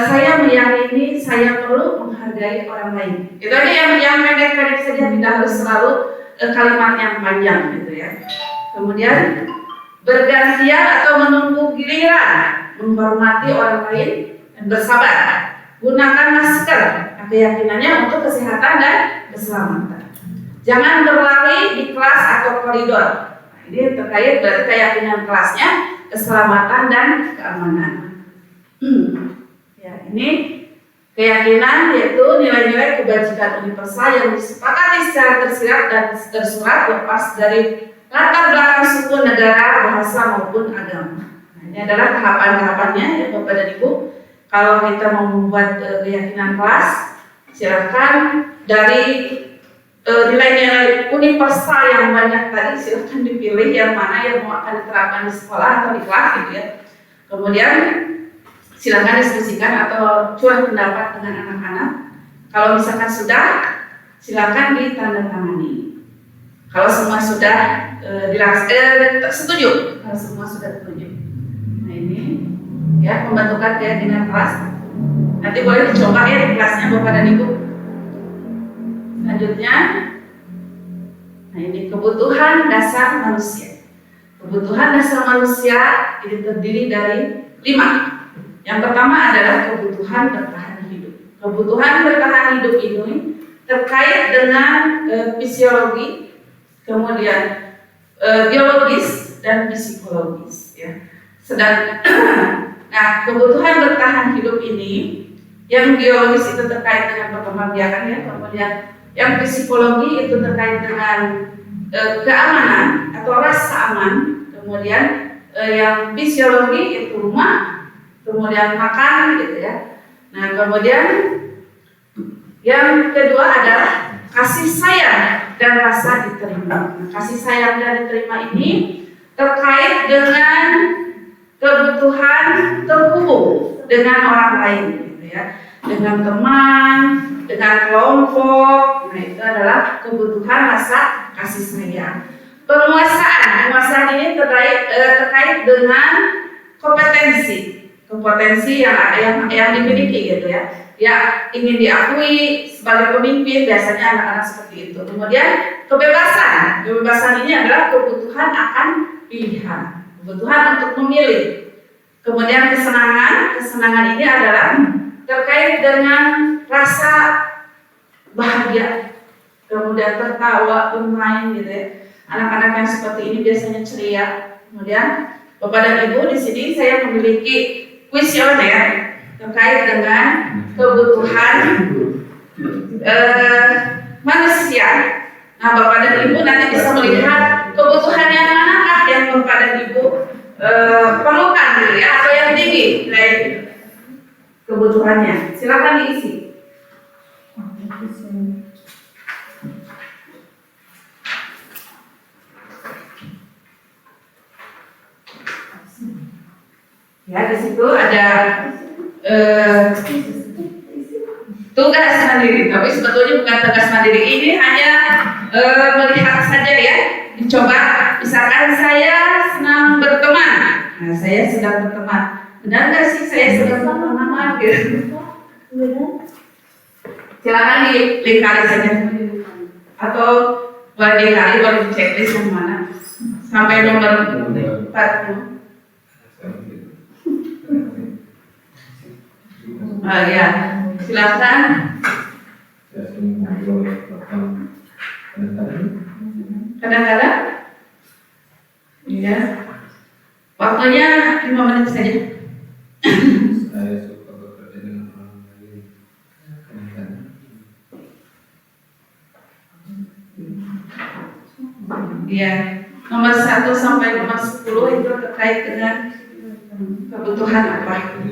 saya meyakini saya perlu menghargai orang lain. Itu aja yang pendek-pendek saja, tidak harus selalu kalimat yang panjang gitu ya. Kemudian bergantian atau menunggu giliran, menghormati orang lain dan bersabar. Gunakan masker, keyakinannya untuk kesehatan dan keselamatan. Jangan berlari di kelas atau koridor. Nah, ini terkait dari keyakinan kelasnya, keselamatan dan keamanan. Ya, ini keyakinan yaitu nilai-nilai kebajikan universal yang disepakati secara tersirat dan tersurat lepas dari latar belakang suku, negara, bahasa maupun agama. Nah, ini adalah tahapan-tahapannya ya Bapak dan Ibu. Kalau kita mau membuat keyakinan kelas, silakan dari nilai-nilai universal yang banyak tadi silakan dipilih yang mana yang mau akan diterapkan di sekolah atau di kelas gitu ya. Kemudian silakan diskusikan atau curah pendapat dengan anak-anak. Kalau misalkan sudah, silakan ditandatangani. Kalau semua sudah setuju, kalau semua sudah setuju. Nah ini ya pembentukan keyakinan kelas. Nanti boleh dicoba ya di kelasnya Bapak dan Ibu. Selanjutnya, nah ini kebutuhan dasar manusia. Kebutuhan dasar manusia ini terdiri dari 5. Yang pertama adalah kebutuhan bertahan hidup. Kebutuhan bertahan hidup ini terkait dengan fisiologi, kemudian biologis dan psikologis. Ya. Nah, kebutuhan bertahan hidup ini, yang biologis itu terkait dengan perkembangbiakan ya, kemudian yang psikologi itu terkait dengan keamanan atau rasa aman, kemudian yang fisiologi itu rumah, kemudian makan gitu ya. Nah, kemudian yang kedua adalah kasih sayang dan rasa diterima. Nah, kasih sayang dan diterima ini terkait dengan kebutuhan terhubung dengan orang lain gitu ya, dengan teman, dengan kelompok. Nah, itu adalah kebutuhan rasa kasih sayang. Penguasaan ini terkait dengan kompetensi kompetensi yang dimiliki gitu ya. Ya ingin diakui sebagai pemimpin, biasanya anak-anak seperti itu. Kemudian kebebasan ini adalah kebutuhan akan pilihan, kebutuhan untuk memilih. Kemudian kesenangan ini adalah terkait dengan rasa bahagia, kemudian tertawa, bermain gitu ya. Anak-anak yang seperti ini biasanya ceria. Kemudian Bapak dan Ibu, di sini saya memiliki kuesioner terkait dengan kebutuhan manusia. Nah, Bapak dan Ibu nanti bisa melihat kebutuhan yang manakah yang Bapak dan Ibu perlukan gitu ya, atau yang tinggi nilai kebutuhannya. Silakan diisi. Ya, di situ ada tugas mandiri, tapi sebetulnya bukan tugas mandiri. Ini hanya melihat saja ya, dicoba. Misalkan saya senang berteman, nah saya sedang berteman. Benar nggak sih saya sedang berteman? Gitu. Silakan dilingkari saja, atau boleh dikali, boleh diceklis yang mana sampai nomor 40. Ya, silakan. Kadang-kadang, ya, waktunya 5 menit saja. Saya suka bekerja dengan orang lain. Ya, nomor 1 sampai nomor 10 itu terkait dengan kebutuhan apa?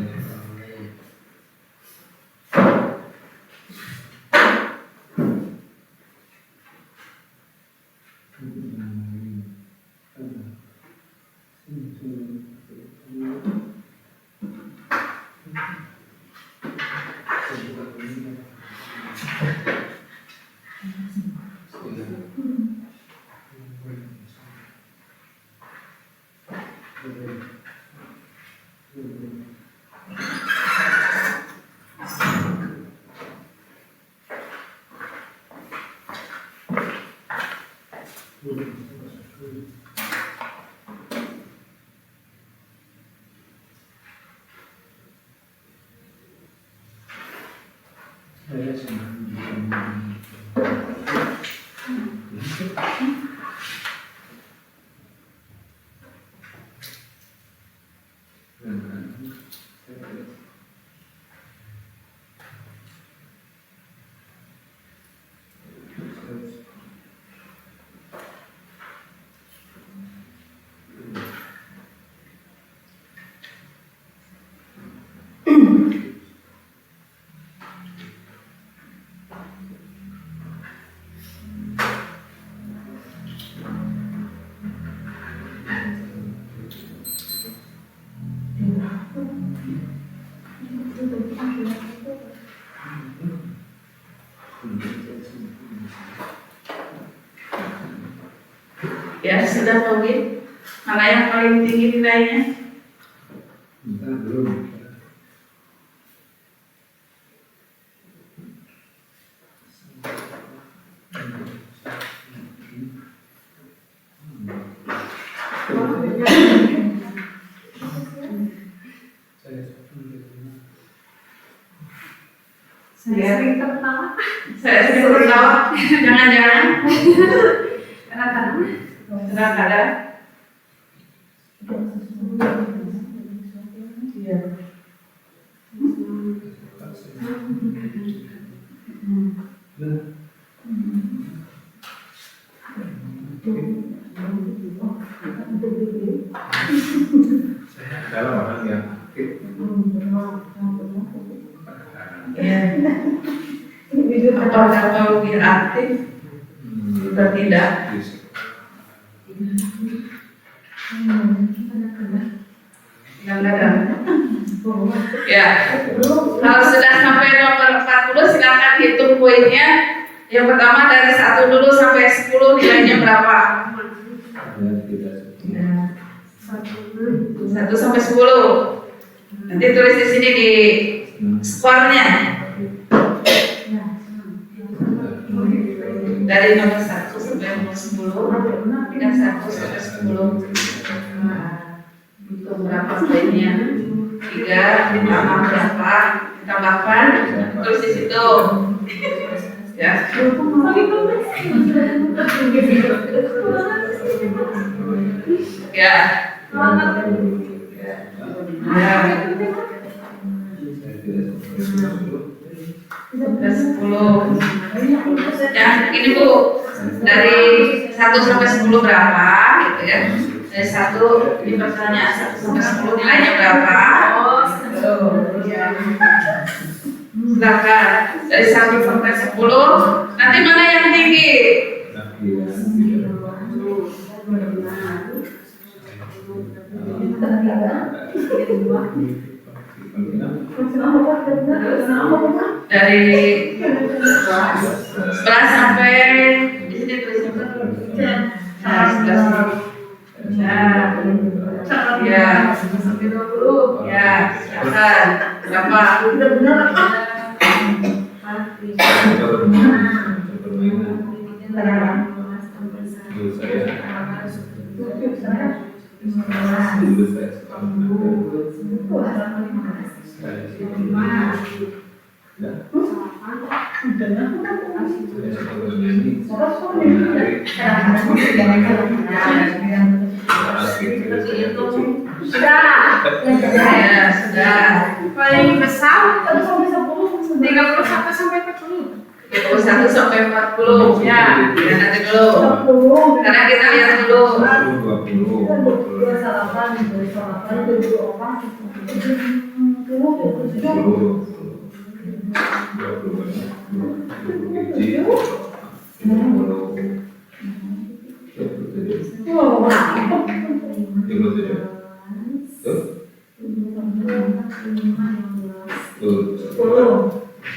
Ya, sudah tahu mana yang paling tinggi nilainya? Belum. Saya sering tertawa. Jangan-jangan. Kadang-kadang. Iya. Saya adalah orang yang aktif. Atau lebih aktif juga tidak. Kadang-kadang. Ya, kalau sudah sampai nomor 40 silakan hitung poinnya. Yang pertama dari 1 dulu sampai 10 nilainya berapa? 1 1 sampai 10. Nanti tulis di sini di skornya. Dari nomor 1 sampai nomor 10, dan 1 sampai 10. Itu berapa poinnya? 3 ditambah berapa? Ditambahkan, tulis di situ. Ya. Ya. Sudah 10. Ya, ini Bu, dari 1 sampai 10 berapa gitu ya. Dari 1, ini pertanyaan 1 sampai 10 nilainya berapa? Silakan. Dari 1 sampai 10, nanti mana yang tinggi? Dari 11 sampai di sini tulisnya 11. Ya, sampai 20. Ya, silakan. Berapa? Ya, sudah. Paling besar 1 sampai 10, 31 sampai 40. 21 sampai 40. Ya, nanti dulu. Karena kita lihat dulu.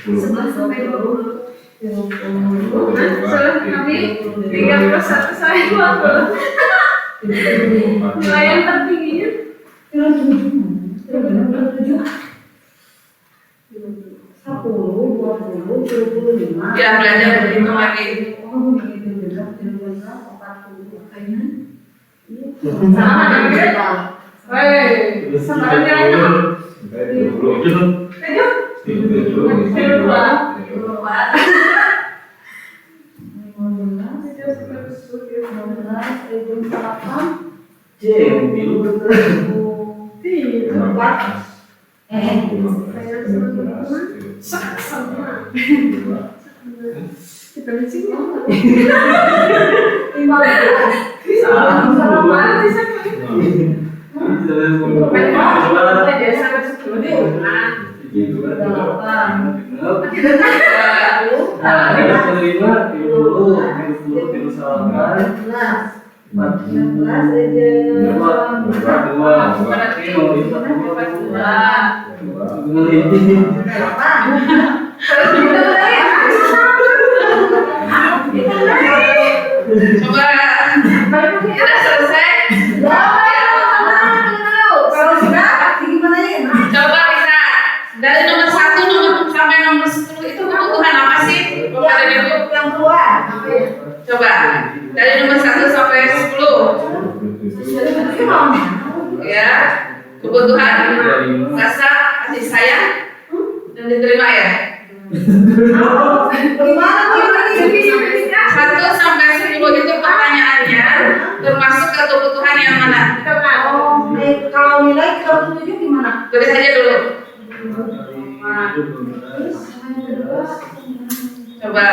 11 sampai 20. Kami 31 sampai 20. Nilai yang tertingginya 10, 20, 25. Ya, belajar berhitung lagi. sama dengan sekarang yang kita di sini. Coba kita selesai. Kalau sudah, gimana ya? Coba bisa dari nomor 1 sampai nomor 10 itu kebutuhan apa sih? Bapak dan Ibu? Yang keluar. Coba dari nomor 1 sampai 10. Ya, kebutuhan rasa kasih sayang dan diterima ya. Gimana Bu? 1 sampai 10 itu pertanyaannya termasuk ke kebutuhan yang mana? Kalau nilai 37 gimana? Tulis aja dulu. Coba.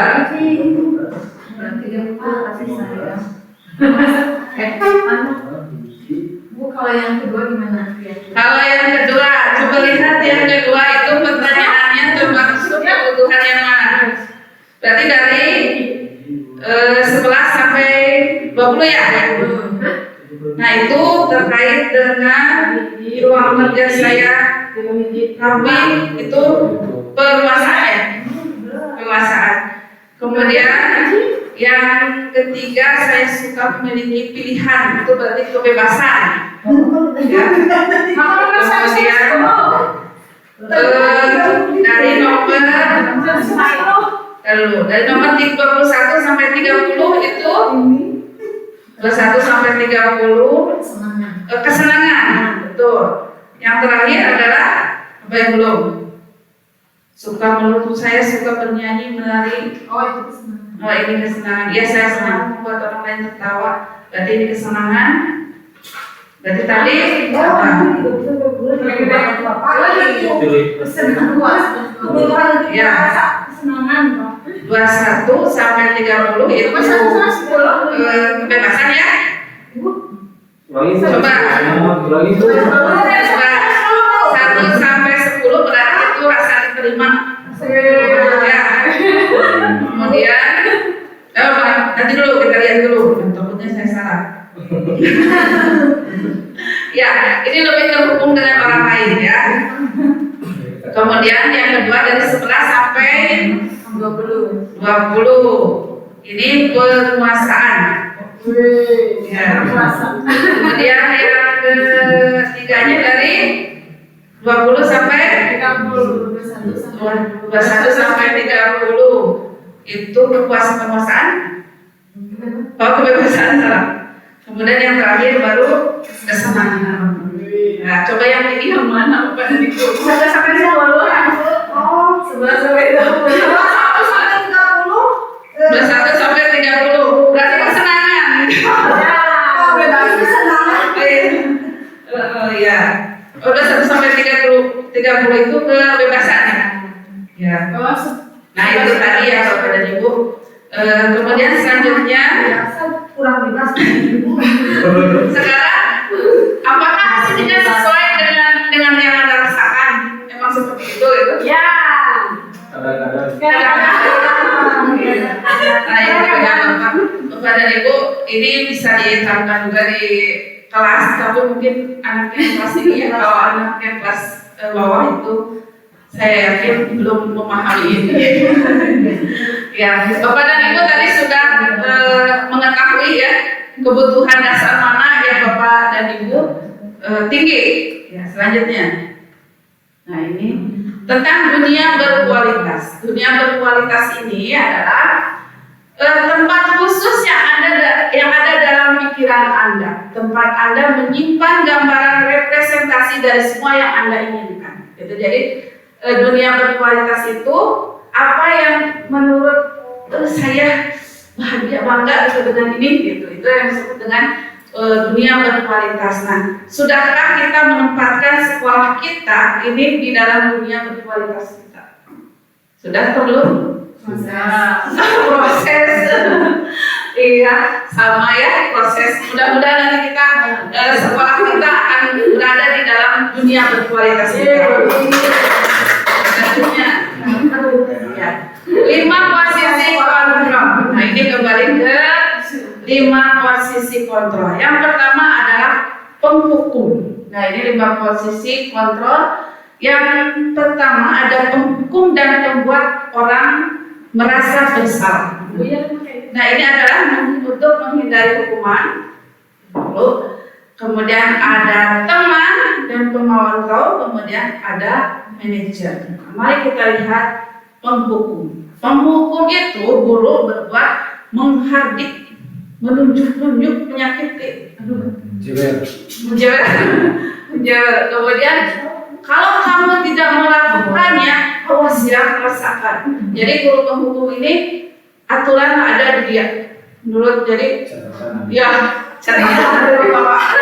Bu, kalau yang kedua gimana? Kalau yang kedua, coba lihat yang kedua itu pertanyaannya termasuk kebutuhan yang mana? Berarti dari 11 sampai 20 ya? Nah itu terkait dengan ruang kerja saya, tapi itu perluasaan ya? Perluasaan. Kemudian Yang ketiga, saya suka memiliki pilihan, itu berarti kebebasan. Ya. Kemudian dari nomor 21 sampai 30 itu 21 sampai 30 kesenangan, betul. Yang terakhir adalah apa yang belum? Suka menurut saya suka bernyanyi, menari. Oh ini kesenangan. Ya saya senang membuat orang lain tertawa. Berarti ini kesenangan. Berarti tadi apa? Ya. 21 sampai 30 itu kebebasan ya. Coba 1 sampai 10 berarti itu rasa diterima. Ya. Kemudian nanti dulu kita lihat dulu. Takutnya saya salah. Ya, ini lebih terhubung dengan orang lain ya. Kemudian yang kedua dari 11 sampai 20. Ini penguasaan. Ya. Kemudian yang ketiganya dari 20 sampai 21 sampai 30 itu penguasaan. Oh, kebebasan salah. Kemudian yang terakhir baru kesenangan. Nah, coba yang ini yang mana Bapak dan Ibu? 11 sampai 20. 11 sampai 20. 21 sampai 30. Berarti kesenangan. Oh iya. 21 sampai 30 itu kebebasan. Ya. Nah, itu tadi ya Bapak dan Ibu. Kemudian selanjutnya Kurang bebas. sekarang apakah hasilnya sesuai dengan yang Anda rasakan? Memang seperti itu gitu? Ya. Nah, ini Bapak dan Ibu, ini bisa diterapkan juga di kelas, tapi mungkin anak yang kelas ini ya, kalau anak yang kelas bawah itu saya yakin belum memahami ini. Ya, Bapak dan Ibu tadi sudah mengetahui ya kebutuhan dasar mana yang Bapak dan Ibu tinggi. Ya, selanjutnya. Nah, ini tentang dunia berkualitas. Dunia berkualitas ini adalah tempat khusus yang ada dalam pikiran Anda. Tempat Anda menyimpan gambaran representasi dari semua yang Anda inginkan. Gitu. Jadi dunia berkualitas itu apa yang menurut saya bahagia bangga dengan ini gitu. Itu yang disebut dengan dunia berkualitas. Nah, sudahkah kita menempatkan sekolah kita ini di dalam dunia berkualitas kita? Sudah atau belum? Proses. Iya, sama ya proses. Mudah-mudahan nanti kita sekolah kita akan berada di dalam dunia berkualitas kita. Selanjutnya, ya. 5 posisi kontrol. Nah, ini kembali ke 5 posisi kontrol. Yang pertama adalah penghukum. Nah, ini 5 posisi kontrol. Yang pertama ada penghukum dan pembuat orang merasa bersalah. Nah, ini adalah untuk menghindari hukuman. Lalu kemudian ada teman dan pemontrol, kemudian ada manajer. Mari kita lihat penghukum. Penghukum itu guru berbuat menghardik, menunjuk-nunjuk, menyakiti, menjewer. Kemudian kalau kamu tidak melakukannya, awas ya, rasakan. Jadi guru penghukum ini aturan ada di dia. Menurut jadi ya caranya dari Bapak.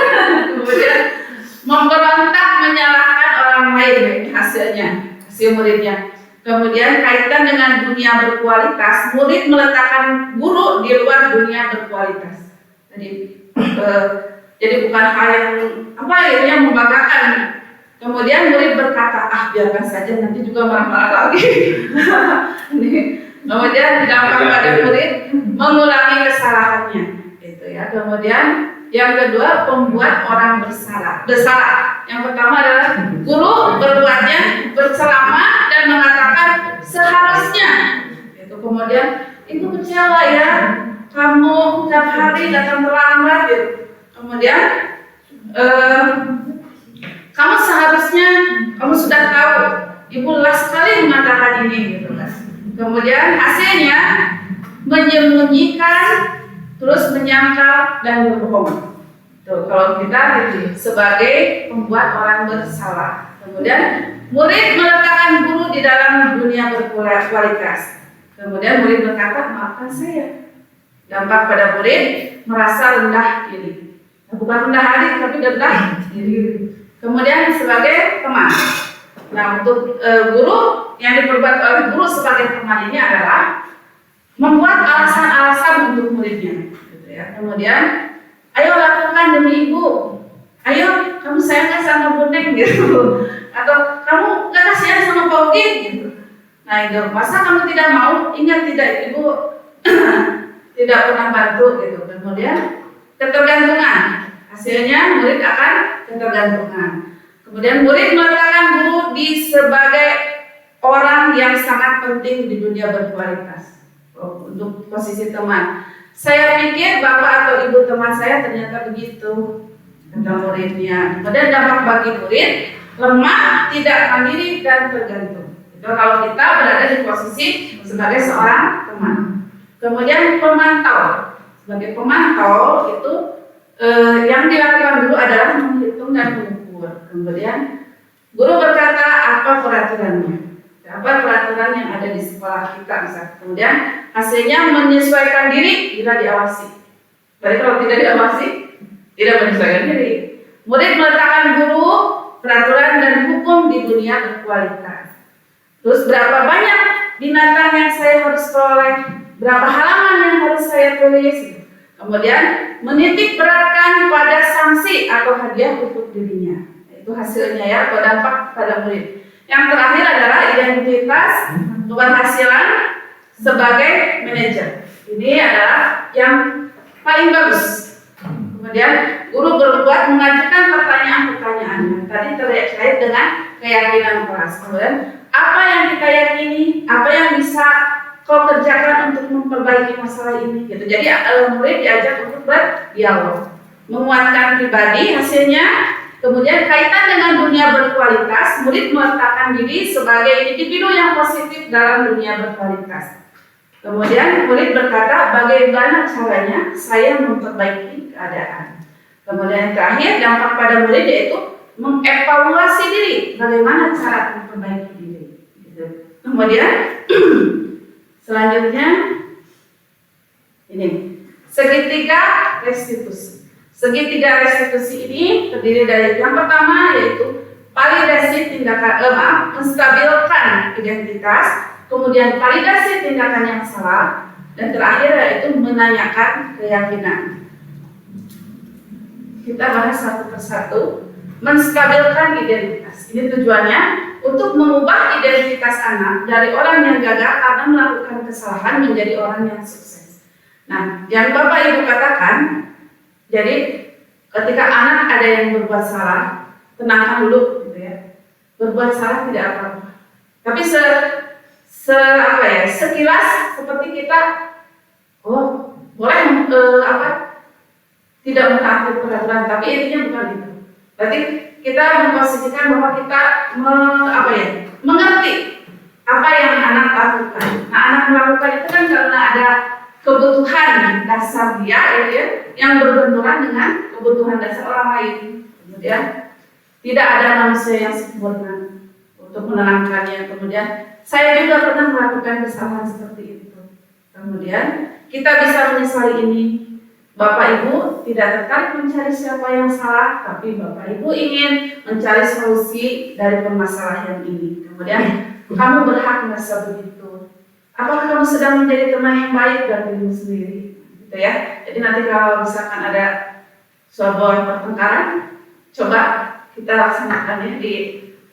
Kemudian memberontak menyalahkan orang lain, ini hasilnya, hasil muridnya. Kemudian kaitan dengan dunia berkualitas, murid meletakkan guru di luar dunia berkualitas. Jadi bukan hal yang membanggakan. Kemudian murid berkata, biarkan saja, nanti juga marah-marah lagi. Kemudian dampak pada murid mengulangi kesalahannya. Itu ya. Kemudian yang kedua, pembuat orang bersalah. Yang pertama adalah guru berbuatnya berselama dan mengatakan seharusnya. Itu kemudian ibu kecewa ya, kamu tiap hari datang terlambat gitu. Kemudian kamu seharusnya kamu sudah tahu ibu lelah sekali mengatakan ini gitu kan. Kemudian hasilnya menyembunyikan, terus menyangkal dan berbohong. Tuh, kalau kita gitu, sebagai pembuat orang bersalah. Kemudian murid meletakkan guru di dalam dunia berkualitas. Kemudian murid berkata, maafkan saya. Dampak pada murid merasa rendah diri. Bukan rendah hati, tapi rendah diri. Kemudian sebagai teman. Nah, untuk guru yang diperbuat oleh guru sebagai teman ini adalah membuat alasan-alasan untuk muridnya. Gitu ya. Kemudian, ayo lakukan demi ibu. Ayo, kamu sayang sama Bu Neng gitu. Atau kamu gak kasihan sama Pak Ugi gitu. Nah, itu masa kamu tidak mau? Ingat tidak, ibu tidak pernah bantu gitu. Kemudian ketergantungan. Hasilnya murid akan ketergantungan. Kemudian murid meletakkan guru di sebagai orang yang sangat penting di dunia berkualitas. Untuk posisi teman. Saya pikir bapak atau ibu teman saya ternyata begitu, kata muridnya. Kemudian dampak bagi murid, lemah, tidak mandiri dan tergantung. Itu kalau kita berada di posisi sebagai seorang teman. Kemudian pemantau. Sebagai pemantau itu yang dilakukan guru adalah menghitung dan mengukur. Kemudian guru berkata apa peraturannya. Apa peraturan yang ada di sekolah kita misalnya. Kemudian hasilnya menyesuaikan diri bila diawasi. Berarti kalau tidak diawasi, tidak menyesuaikan diri. Murid meletakkan guru, peraturan dan hukum di dunia berkualitas. Terus berapa banyak binatang yang saya harus peroleh, berapa halaman yang harus saya tulis. Kemudian menitik beratkan pada sanksi atau hadiah untuk dirinya. Itu hasilnya ya, atau dampak pada murid. Yang terakhir adalah identitas keberhasilan sebagai manajer. Ini adalah yang paling bagus. Kemudian guru berbuat mengajukan pertanyaan-pertanyaannya. Tadi terkait dengan keyakinan kelas. Kemudian apa yang kita yakini, apa yang bisa kau kerjakan untuk memperbaiki masalah ini. Gitu. Jadi murid diajak untuk berdialog, menguatkan pribadi hasilnya. Kemudian kaitan dengan dunia berkualitas, murid meletakkan diri sebagai individu yang positif dalam dunia berkualitas. Kemudian murid berkata, bagaimana caranya saya memperbaiki keadaan. Kemudian yang terakhir, dampak pada murid yaitu mengevaluasi diri, bagaimana cara memperbaiki diri. Gitu. Kemudian selanjutnya ini segitiga restitusi. Segitiga restitusi ini terdiri dari yang pertama yaitu validasi tindakan menstabilkan identitas, kemudian validasi tindakan yang salah, dan terakhir yaitu menanyakan keyakinan. Kita bahas satu persatu. Menstabilkan identitas. Ini tujuannya untuk mengubah identitas anak dari orang yang gagal karena melakukan kesalahan menjadi orang yang sukses. Nah, yang Bapak Ibu katakan, jadi ketika anak ada yang berbuat salah, tenangkan dulu, gitu ya. Berbuat salah tidak apa-apa. Tapi sekilas seperti kita, oh boleh tidak mentaati peraturan, tapi intinya bukan itu. Berarti kita memposisikan bahwa kita mengerti apa yang anak lakukan. Nah, anak melakukan itu kan karena ada kebutuhan dasar dia, ya, yang berbenturan dengan kebutuhan dasar orang lain. Kemudian tidak ada manusia yang sempurna untuk menenangkannya. Kemudian saya juga pernah melakukan kesalahan seperti itu. Kemudian kita bisa menyesali ini. Bapak Ibu tidak tertarik mencari siapa yang salah, tapi Bapak Ibu ingin mencari solusi dari permasalahan ini. Kemudian kamu berhak merasa begitu. Apakah kamu sedang menjadi teman yang baik bagi dirimu sendiri? Gitu ya. Jadi nanti kalau misalkan ada sebuah pertengkaran, coba kita laksanakan ya di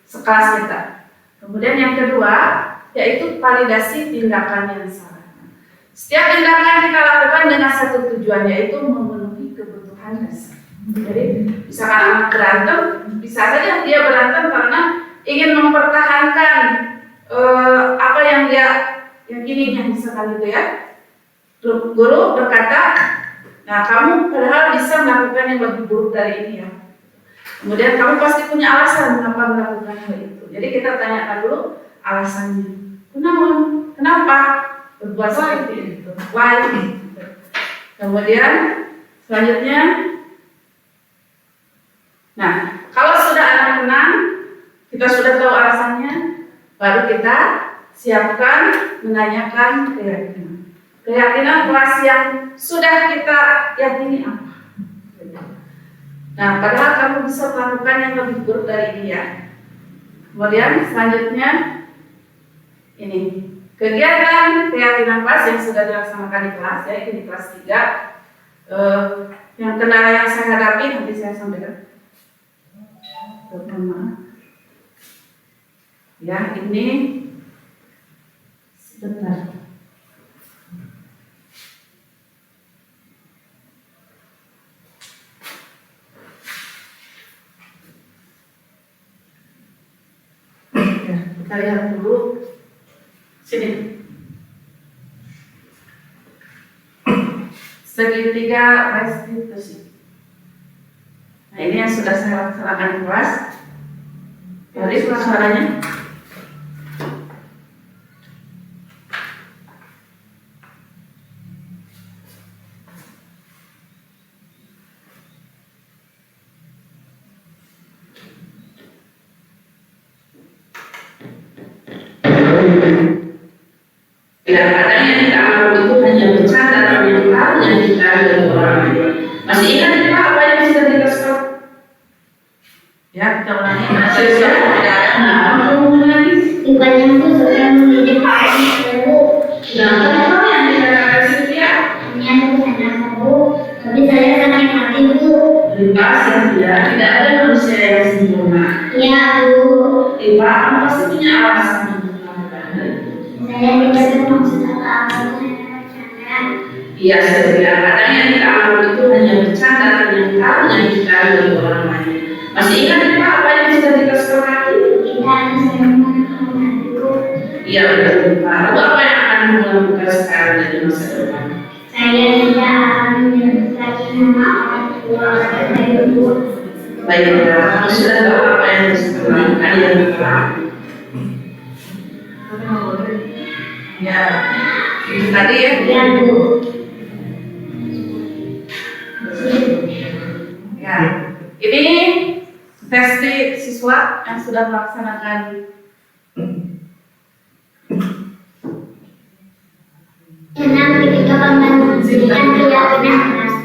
sekelas kita. Kemudian yang kedua yaitu validasi tindakan yang salah. Setiap tindakan kita lakukan dengan satu tujuan, yaitu memenuhi kebutuhan dasar. Jadi misalkan anak berantem, bisa saja dia berantem karena ingin mempertahankan apa yang dia yakininya, misalkan gitu ya. Guru berkata, nah kamu padahal bisa melakukan yang lebih buruk dari ini ya. Kemudian kamu pasti punya alasan kenapa melakukan hal itu. Jadi kita tanyakan dulu alasannya. Kenapa berbuat seperti itu? Why? Kemudian selanjutnya, nah kalau sudah anak tenang, kita sudah tahu alasannya, baru kita siapkan menanyakan keyakinan. Keyakinan kelas yang sudah kita yakini apa? Nah, padahal kamu bisa melakukan yang lebih buruk dari ini ya. Kemudian selanjutnya ini kegiatan keyakinan kelas yang sudah dilaksanakan di kelas ya, ini di kelas 3. Yang kendala yang saya hadapi nanti saya sampaikan. Pertama, ya ini sebentar. Ya, kita lihat dulu sini. Segitiga restitusi. Nah ini yang sudah saya laksanakan di kelas. Jadi suaranya. Kadang-kadang yang kita ambil itu hanya bercanda dan yang tahu yang kita dari orang lain. Masih ingat Pak apa yang sudah kita stop? Ya, kita ulangi. Saya sudah kamu lagi. Bukannya aku sudah mendidik aku. Nah, apa yang kita kasih dia? Ini aku anak aku, tapi saya sakit hati Bu. Bebas ya, tidak ada manusia yang sempurna. Iya Bu. Pak, kamu pasti punya alasan untuk melakukan hal itu. Saya tidak bermaksud apa-apa, saya bercanda. Iya, setiap kadang yang kita ambil itu hanya bercanda dan yang tahu yang kita dari orang lain. Masih ingat Pak apa yang sudah kita sepakati? Kita harus menghormati hatiku. Iya betul Pak. Lalu apa yang akan kamu lakukan sekarang dan di masa depan? Saya tidak akan menyebut lagi nama orang tua saya Bu. Baiklah, kamu sudah tahu apa yang harus kamu lakukan yang tepat. Ya, itu tadi ya. Iya Bu. Ya, ini tes di siswa yang sudah melaksanakan Enam ketika pembangunan keyakinan keras.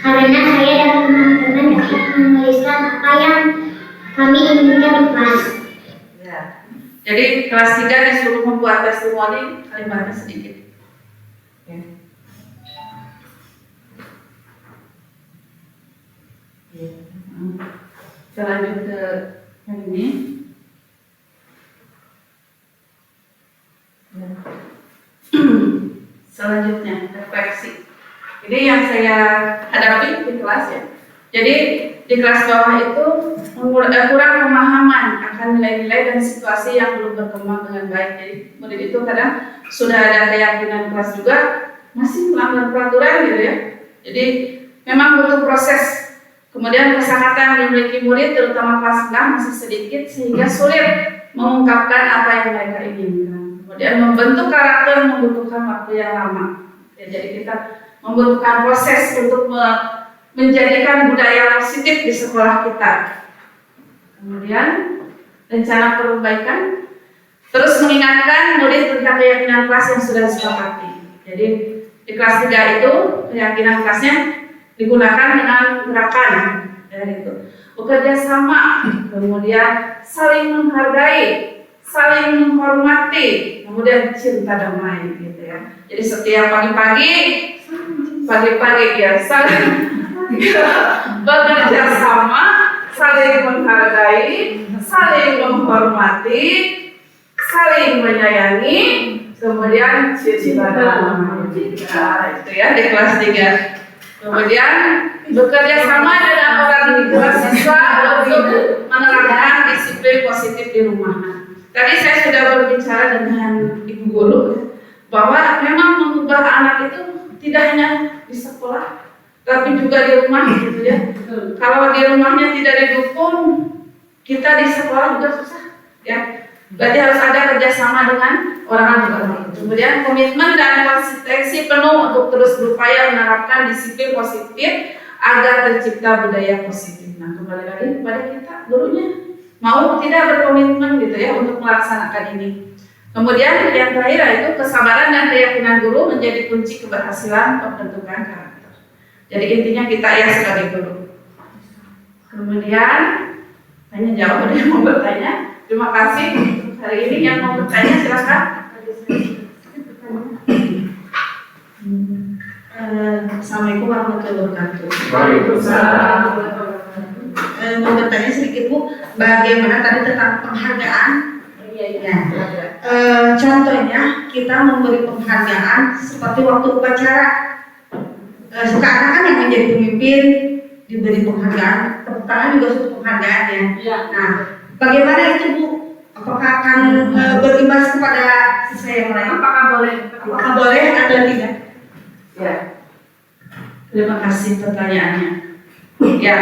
Karena saya dan teman-teman dapat menuliskan apa yang kami inginkan di kelas. ya. Jadi kelas 3 disuruh membuat testimoni, kalimatnya sedikit. Ya. Kita lanjut ke yang ini. Ya. Selanjutnya refleksi. Ini yang saya hadapi di kelas ya. Jadi di kelas bawah itu kurang pemahaman akan nilai-nilai dan situasi yang belum berkembang dengan baik. Jadi murid itu kadang sudah ada keyakinan kelas juga masih melanggar peraturan gitu ya. Jadi memang butuh proses. Kemudian kesehatan yang dimiliki murid terutama kelas 6 masih sedikit sehingga sulit mengungkapkan apa yang mereka inginkan. Kemudian membentuk karakter membutuhkan waktu yang lama. Ya, jadi kita membutuhkan proses untuk menjadikan budaya positif di sekolah kita. Kemudian rencana perbaikan, terus mengingatkan murid tentang keyakinan kelas yang sudah disepakati. Jadi di kelas 3 itu keyakinan kelasnya digunakan dengan gerakan itu bekerja sama, kemudian saling menghargai, saling menghormati, kemudian cinta damai gitu ya. Jadi setiap pagi-pagi ya saling bekerja sama, saling menghargai, saling menghormati, saling menyayangi, kemudian cinta damai. Itu ya di kelas 3. Kemudian bekerja sama dengan orang tua siswa untuk menerapkan disiplin positif di rumah. Tadi saya sudah berbicara dengan ibu guru bahwa memang mengubah anak itu tidak hanya di sekolah, tapi juga di rumah gitu ya. Kalau di rumahnya tidak didukung, kita di sekolah juga susah ya. Berarti harus ada kerjasama dengan orang tua. Kemudian komitmen dan konsistensi penuh untuk terus berupaya menerapkan disiplin positif agar tercipta budaya positif. Nah, kembali lagi kepada kita, gurunya mau tidak berkomitmen gitu ya untuk melaksanakan ini. Kemudian yang terakhir yaitu kesabaran dan keyakinan guru menjadi kunci keberhasilan pembentukan karakter. Jadi intinya kita ya sebagai guru. Kemudian hanya jawab ada yang mau bertanya. Terima kasih untuk hari ini. Yang mau bertanya silakan. Assalamualaikum warahmatullahi wabarakatuh. Waalaikumsalam. Mau bertanya sedikit Bu, bagaimana tadi tentang penghargaan? Ya. Contohnya kita memberi penghargaan seperti waktu upacara. Sekarang kan yang menjadi pemimpin diberi penghargaan, tepuk tangan juga suatu penghargaan ya. Nah, bagaimana itu Bu? Apakah akan berimbas kepada siswa yang lain? Apakah boleh? Apakah boleh atau tidak? Ya. Terima kasih pertanyaannya. Ya,